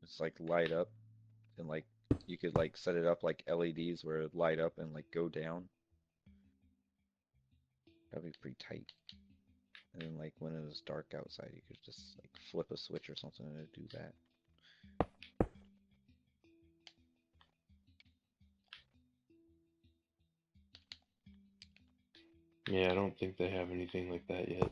It's like light up, and like you could like set it up like LEDs where it light up and like go down. That'd be pretty tight. And then like when it was dark outside, you could just like flip a switch or something to do that. Yeah, I don't think they have anything like that yet.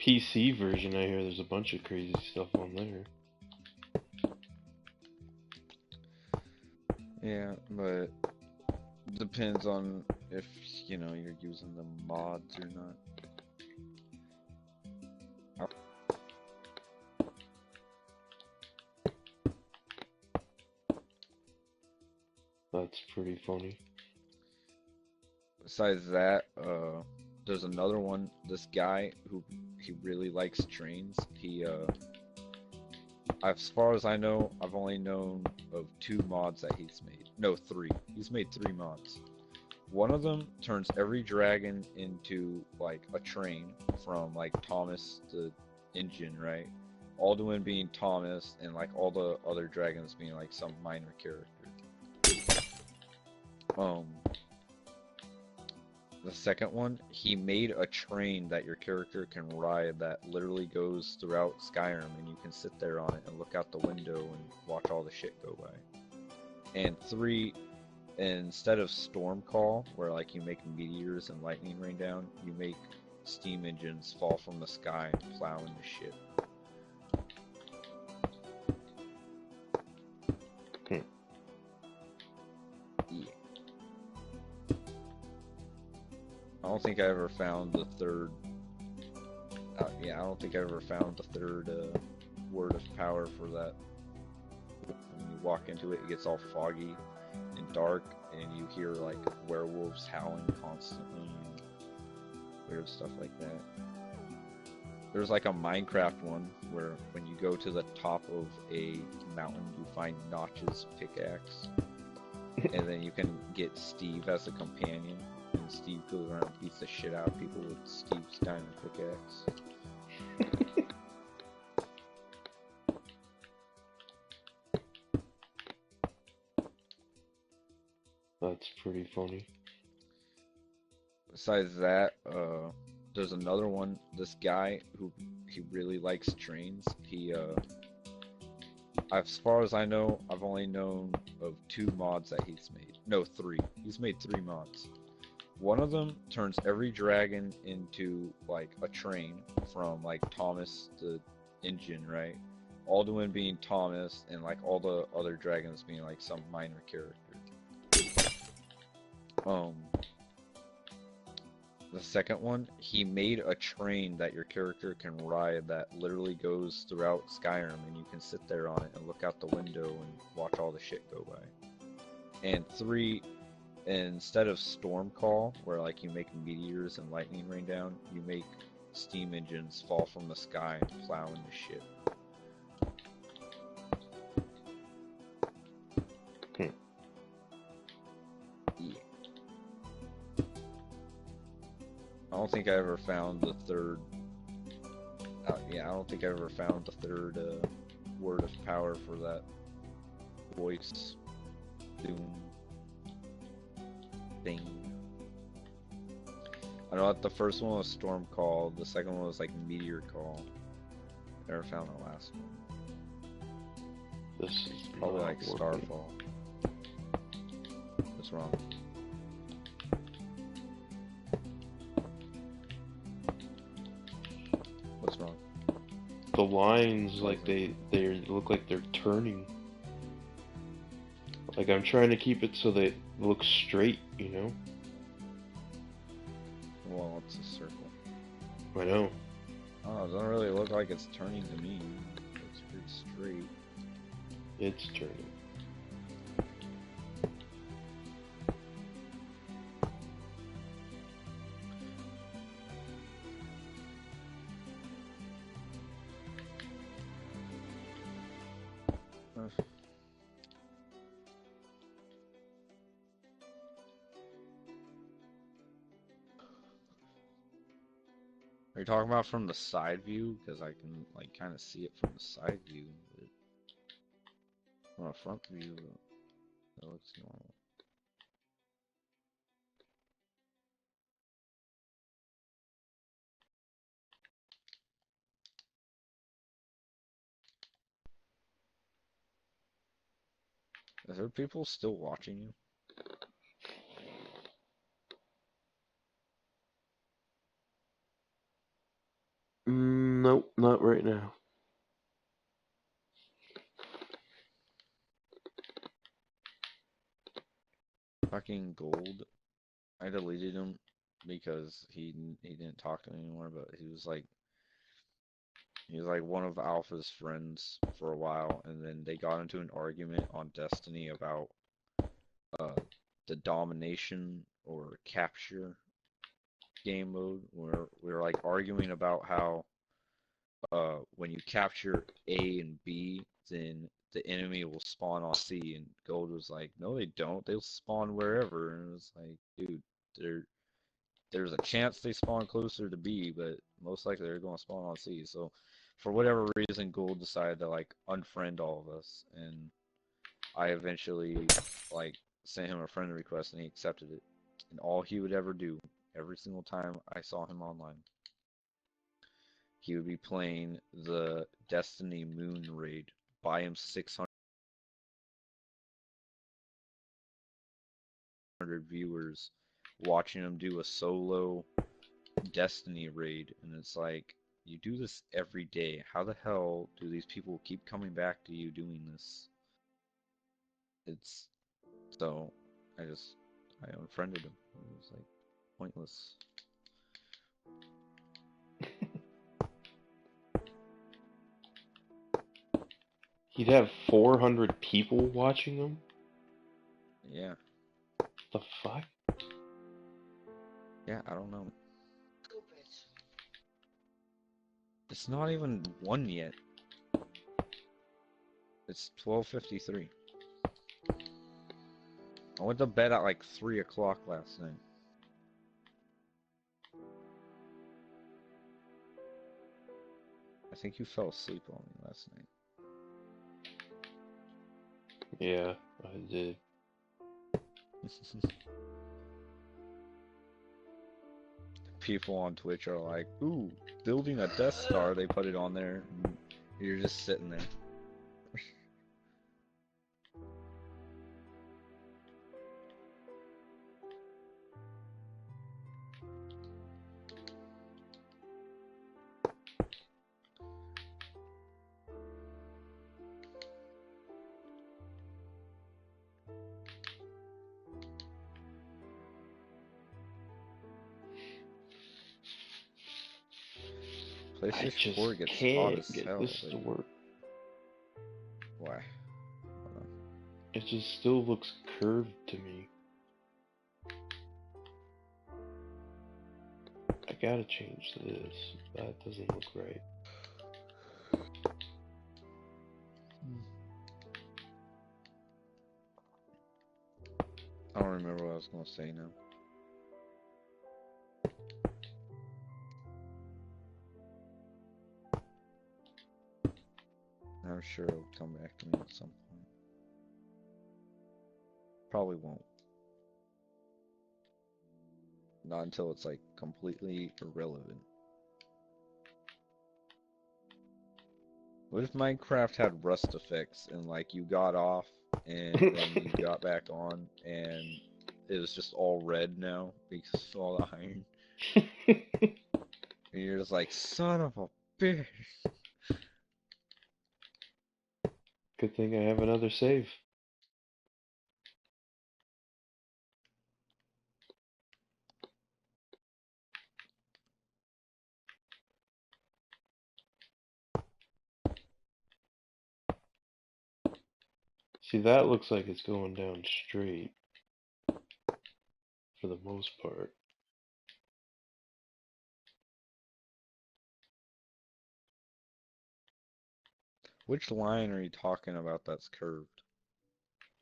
PC version, I hear there's a bunch of crazy stuff on there. Yeah, but depends on if you're using the mods or not. That's pretty funny. Besides that, there's another one. This guy who he really likes trains. As far as I know, I've only known of 2 mods that he's made. No, 3. He's made 3 mods. One of them turns every dragon into like a train, from like Thomas the engine, right? Alduin being Thomas, and like all the other dragons being like some minor character. The second one, he made a train that your character can ride that literally goes throughout Skyrim, and you can sit there on it and look out the window and watch all the shit go by. And 3, instead of Stormcall, where like you make meteors and lightning rain down, you make steam engines fall from the sky and plow into shit. Yeah. I don't think I ever found the third Yeah, I don't think I ever found the third word of power for that. When you walk into it, it gets all foggy and dark, and you hear like werewolves howling constantly and weird stuff like that. There's like a Minecraft one where when you go to the top of a mountain, you find Notch's pickaxe, and then you can get Steve as a companion, and Steve goes around and beats the shit out of people with Steve's diamond pickaxe. That's pretty funny. Besides that, there's another one. This guy who he really likes trains. As far as I know, I've only known of 2 mods that he's made. No, 3. He's made 3 mods. One of them turns every dragon into like a train, from like Thomas the engine, right? Alduin being Thomas, and like all the other dragons being like some minor character. The second one, he made a train that your character can ride that literally goes throughout Skyrim, and you can sit there on it and look out the window and watch all the shit go by. And 3, instead of Stormcall, where like you make meteors and lightning rain down, you make steam engines fall from the sky and plow into shit. Yeah. I don't think I ever found the third. Yeah, I don't think I ever found the third word of power for that voice doom thing. I know that the first one was Storm Call, the second one was like Meteor Call. Never found the last one. This is Probably not like working. Starfall. What's wrong? What's wrong? The lines, like they look like they're turning. Like I'm trying to keep it so they look straight, you know? Well, it's a circle. I know. Oh, it doesn't really look like it's turning to me. It looks pretty straight. It's turning. Are you talking about from the side view? Because I can like kind of see it from the side view, but from a front view, it looks normal. Is there people still watching you? Nope, not right now. Fucking Gold. I deleted him because he didn't talk to me anymore. But he was like one of Alpha's friends for a while, and then they got into an argument on Destiny about the domination or capture game mode, where we were like arguing about how when you capture A and B, then the enemy will spawn on C, and Gold was like, no, they don't. They'll spawn wherever, and it was like, dude, there's a chance they spawn closer to B, but most likely they're going to spawn on C. So, for whatever reason, Gold decided to like unfriend all of us, and I eventually like sent him a friend request, and he accepted it. And all he would ever do, every single time I saw him online, he would be playing the Destiny Moon Raid, buy him 600 viewers, watching him do a solo Destiny raid, and it's like, you do this every day. How the hell do these people keep coming back to you doing this? It's so I unfriended him. It was like pointless. He'd have 400 people watching him? Yeah. The fuck? Yeah, I don't know. It's not even 1 yet. It's 12:53. I went to bed at like 3 o'clock last night. I think you fell asleep on me last night. Yeah, I did. People on Twitch are like, ooh, building a Death Star, they put it on there, and you're just sitting there. I PlayStation 4 just gets hot can't as get hell. this to work. Why? It just still looks curved to me. I gotta change this. That doesn't look right. I don't remember what I was gonna say now. I'm sure it'll come back to me at some point. Probably won't. Not until it's like completely irrelevant. What if Minecraft had rust effects and like you got off and then you got back on and it was just all red now because of all the iron? And you're just like, son of a bitch. Good thing I have another save. See, that looks like it's going down straight. For the most part. Which line are you talking about that's curved?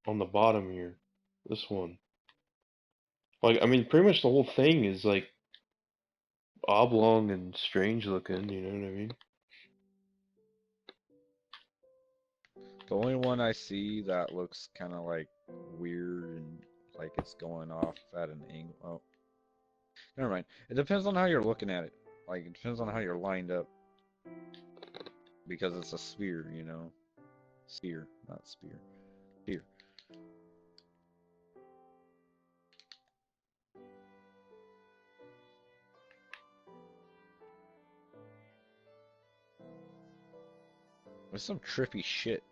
On the bottom here. This one. Like, I mean, pretty much the whole thing is like oblong and strange looking, you know what I mean? The only one I see that looks kind of like weird and like it's going off at an angle. Oh, never mind. It depends on how you're looking at it. Like, it depends on how you're lined up. Because it's a sphere, you know? Sphere, not spear. Sphere. There's some trippy shit.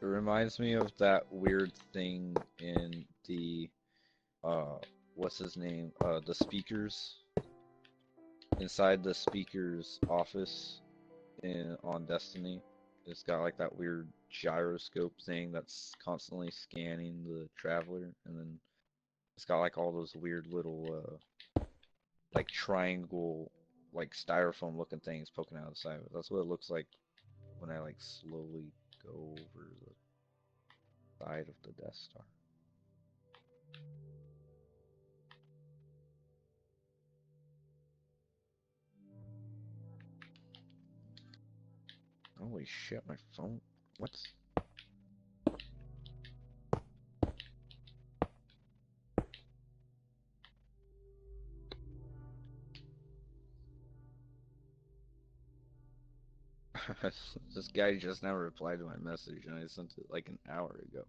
It reminds me of that weird thing in the, what's his name? The speakers. Inside the speaker's office on Destiny. It's got like that weird gyroscope thing that's constantly scanning the traveler, and then it's got like all those weird little, like triangle, like styrofoam looking things poking out of the side of it. That's what it looks like when I like slowly go over the side of the Death Star. Holy shit, my phone. What's. This guy just now replied to my message and I sent it like an hour ago.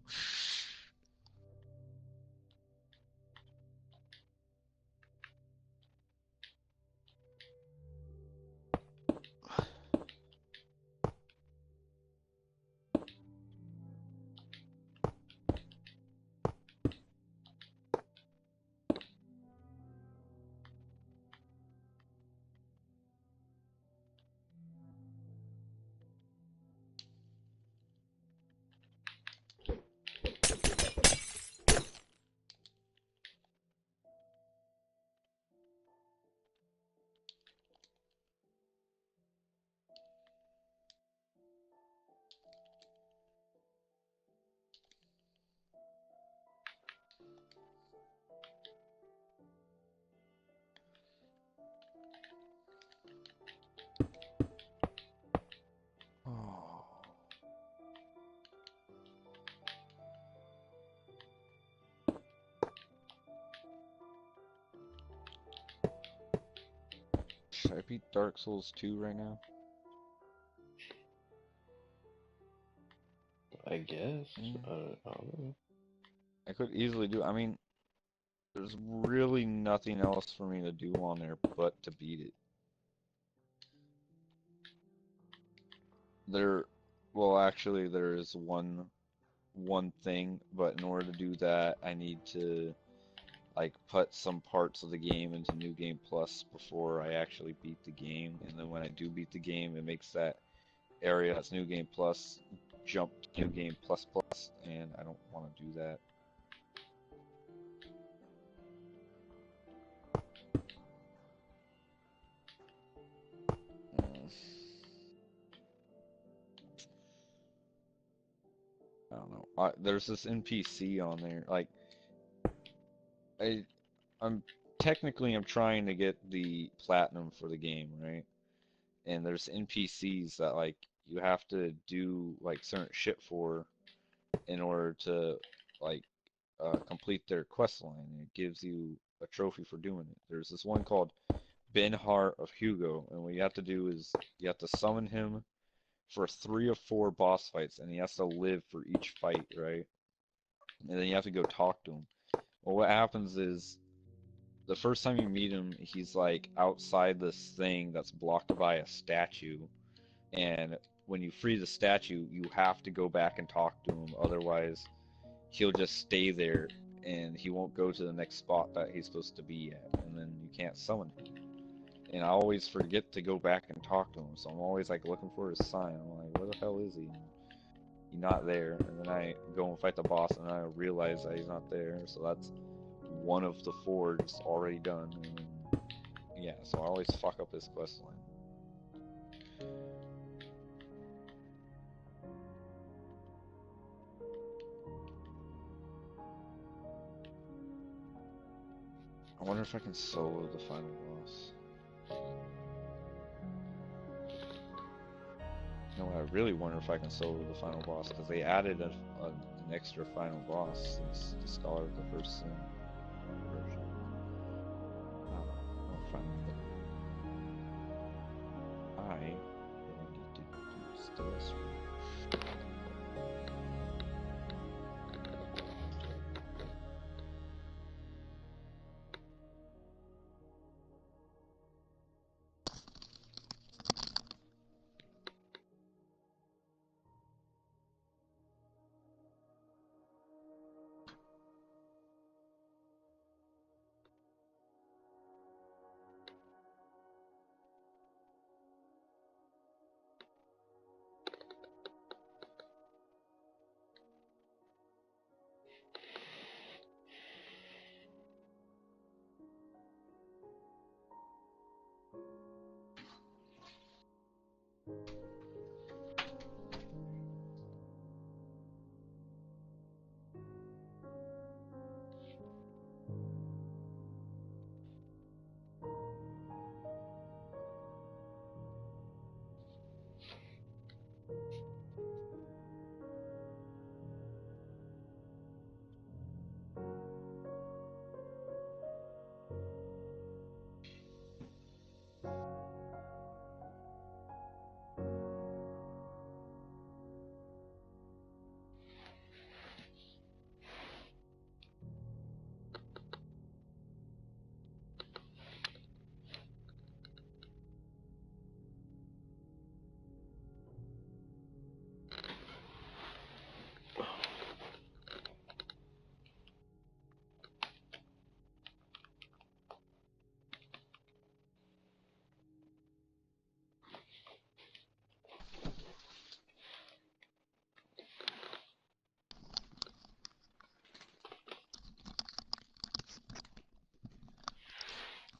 beat Dark Souls 2 right now? I guess. Mm. I don't know. I could easily do. I mean, there's really nothing else for me to do on there but to beat it. Well, actually, there is one thing, but in order to do that, I need to like put some parts of the game into New Game Plus before I actually beat the game, and then when I do beat the game, it makes that area that's New Game Plus jump to New Game Plus Plus, and I don't want to do that. Mm. I don't know. There's this NPC on there. Like, I, I'm technically I'm trying to get the platinum for the game, right? And there's NPCs that like you have to do like certain shit for in order to like complete their quest line. And it gives you a trophy for doing it. There's this one called Ben Hart of Hugo, and what you have to do is you have to summon him for 3 or 4 boss fights, and he has to live for each fight, right? And then you have to go talk to him. Well, what happens is the first time you meet him, he's like outside this thing that's blocked by a statue, and when you free the statue, you have to go back and talk to him, otherwise he'll just stay there and he won't go to the next spot that he's supposed to be at, and then you can't summon him. And I always forget to go back and talk to him, so I'm always like looking for his sign. I'm like, where the hell is he? And he's not there, and then I go and fight the boss, and I realize that he's not there, so that's one of the 4 just already done. And yeah, so I always fuck up this quest line. I wonder if I can solo the final boss. No, I really wonder if I can solo the final boss, because they added an extra final boss since the Scholar of the First Sin version. I'll find it. I really need to use this.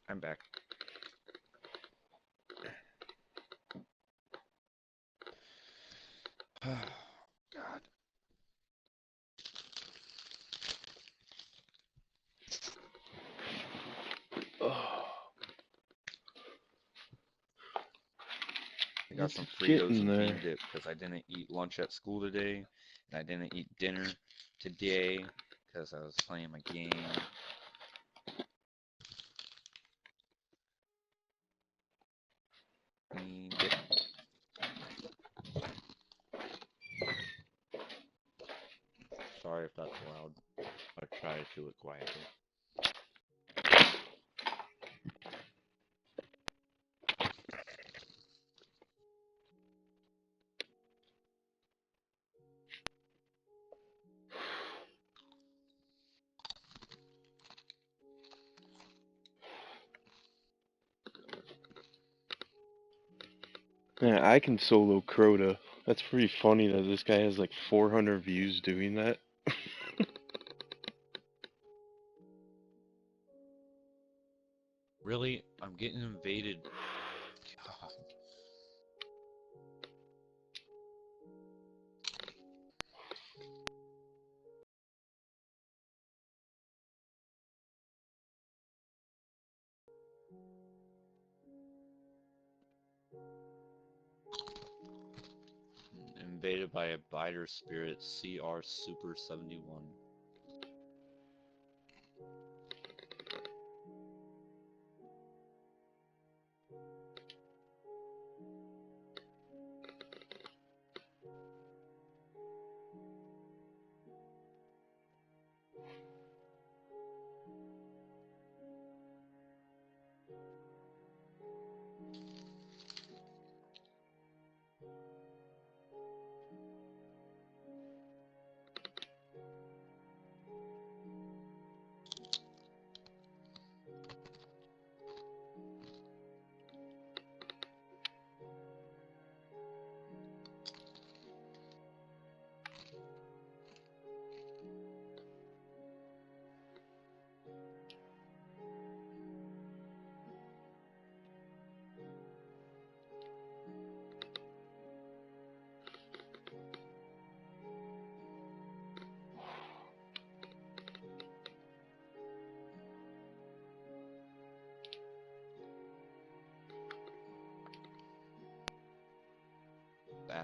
I'm back. God. I got some Fritos and bean dip because I didn't eat lunch at school today, and I didn't eat dinner today because I was playing my game. sorry if that's loud. I'll try to do it quietly. Yeah, I can solo Crota. That's pretty funny that this guy has like 400 views doing that. Really? I'm getting invaded. God. Invaded by a biter spirit, CR Super 71.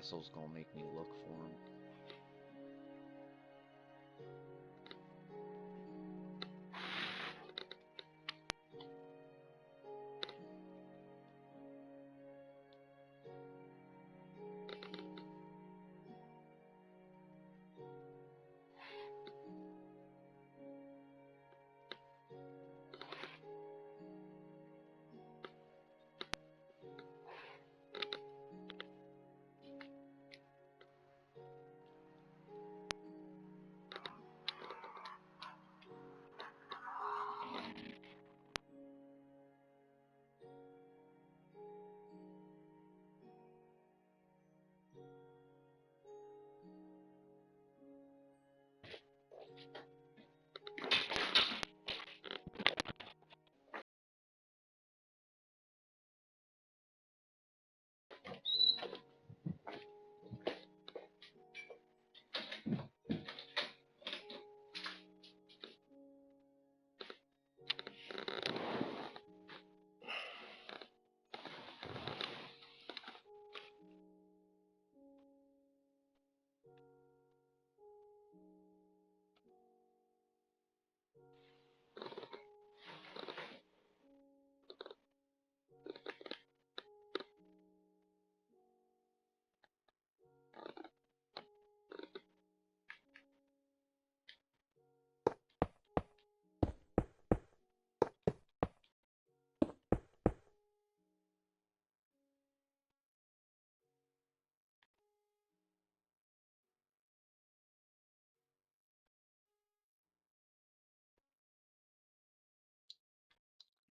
Asshole's gonna make me look for him.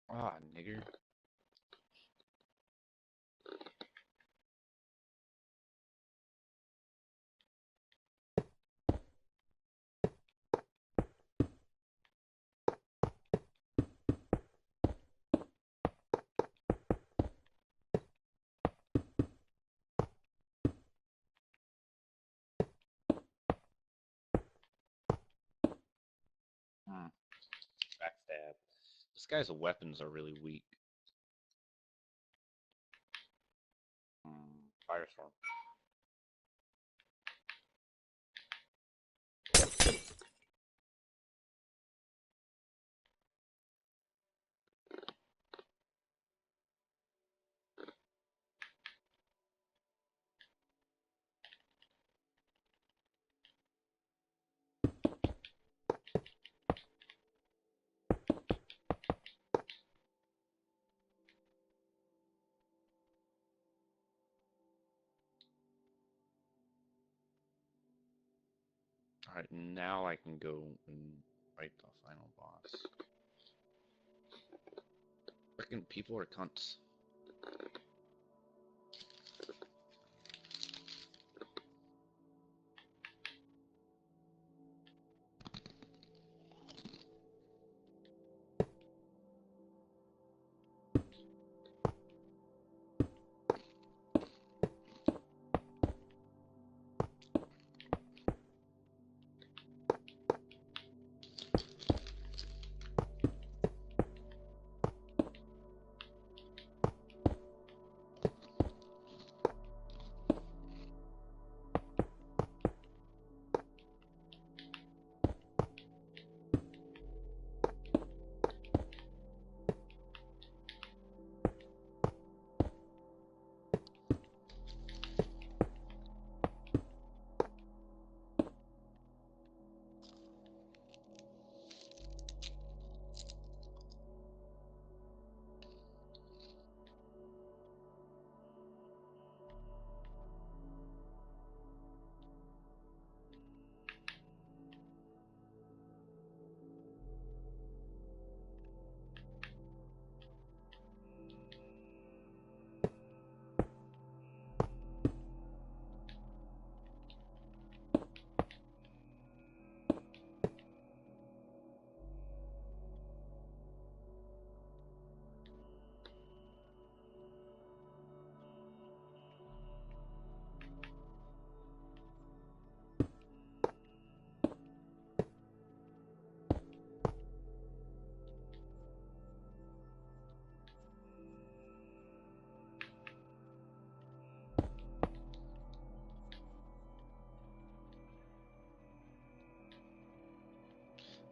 Ah, nigger. Hmm. Backstab. This guy's weapons are really weak. Firestorm. Alright, now I can go and fight the final boss. Freaking people are cunts.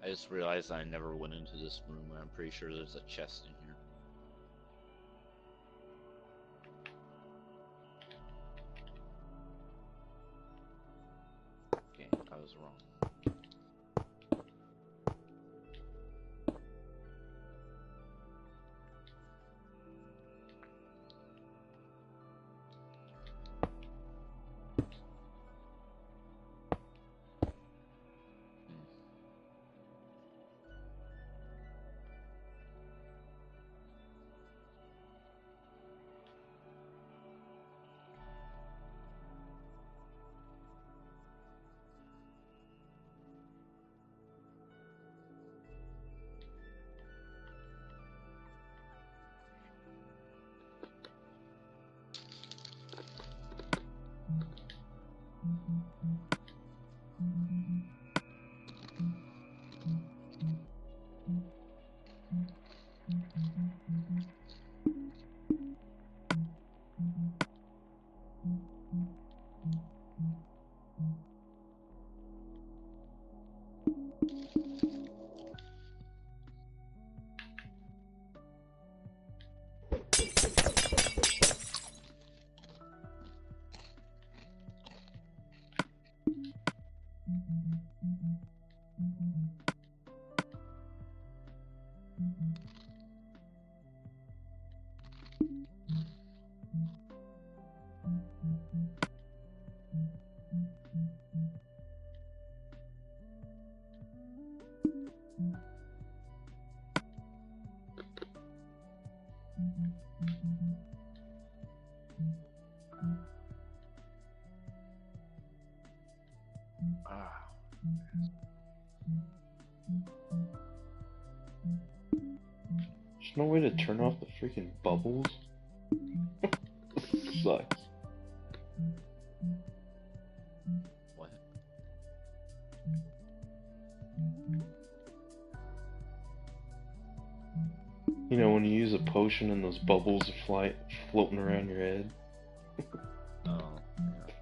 I just realized I never went into this room, and I'm pretty sure there's a chest in here. Okay, I was wrong. Ah. There's no way to turn off the freaking bubbles. Sucks. What? You know, when you use a potion and those bubbles are floating around your head. Oh, yeah.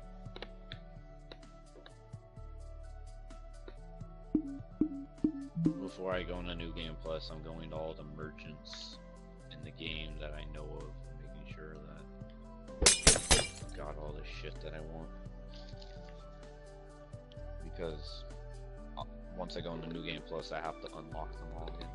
Before I go into New Game Plus, I'm going to all the merchants in the game that I know of, making sure that I've got all the shit that I want. Because once I go into New Game Plus, I have to unlock them all again.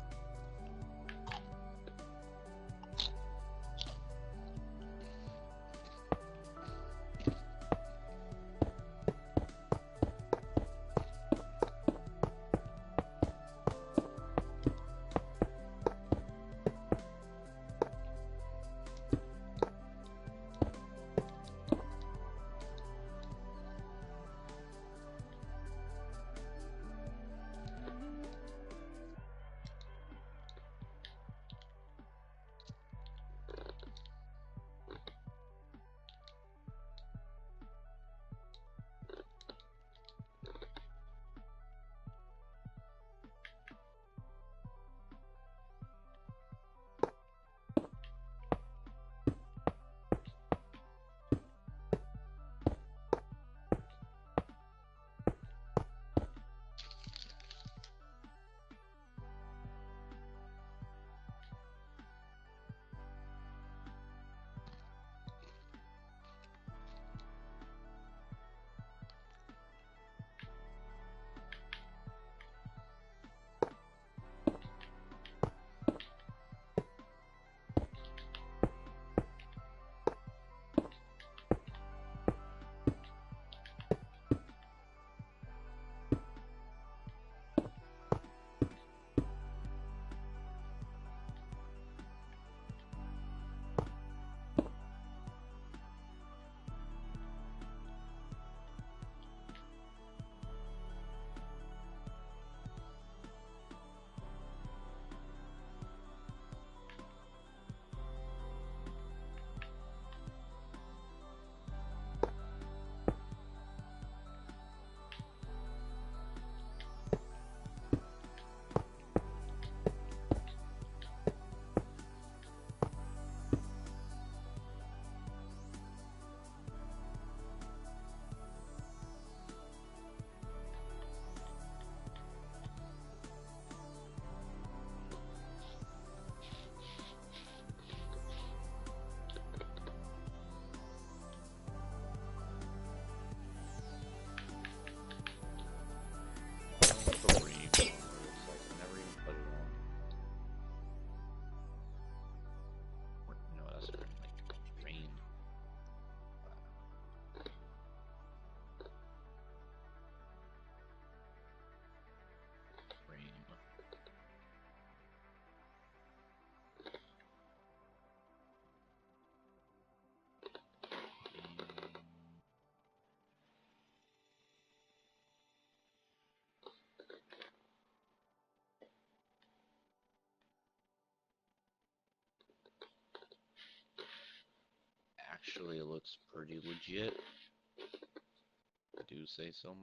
Actually, it looks pretty legit. I do say so myself.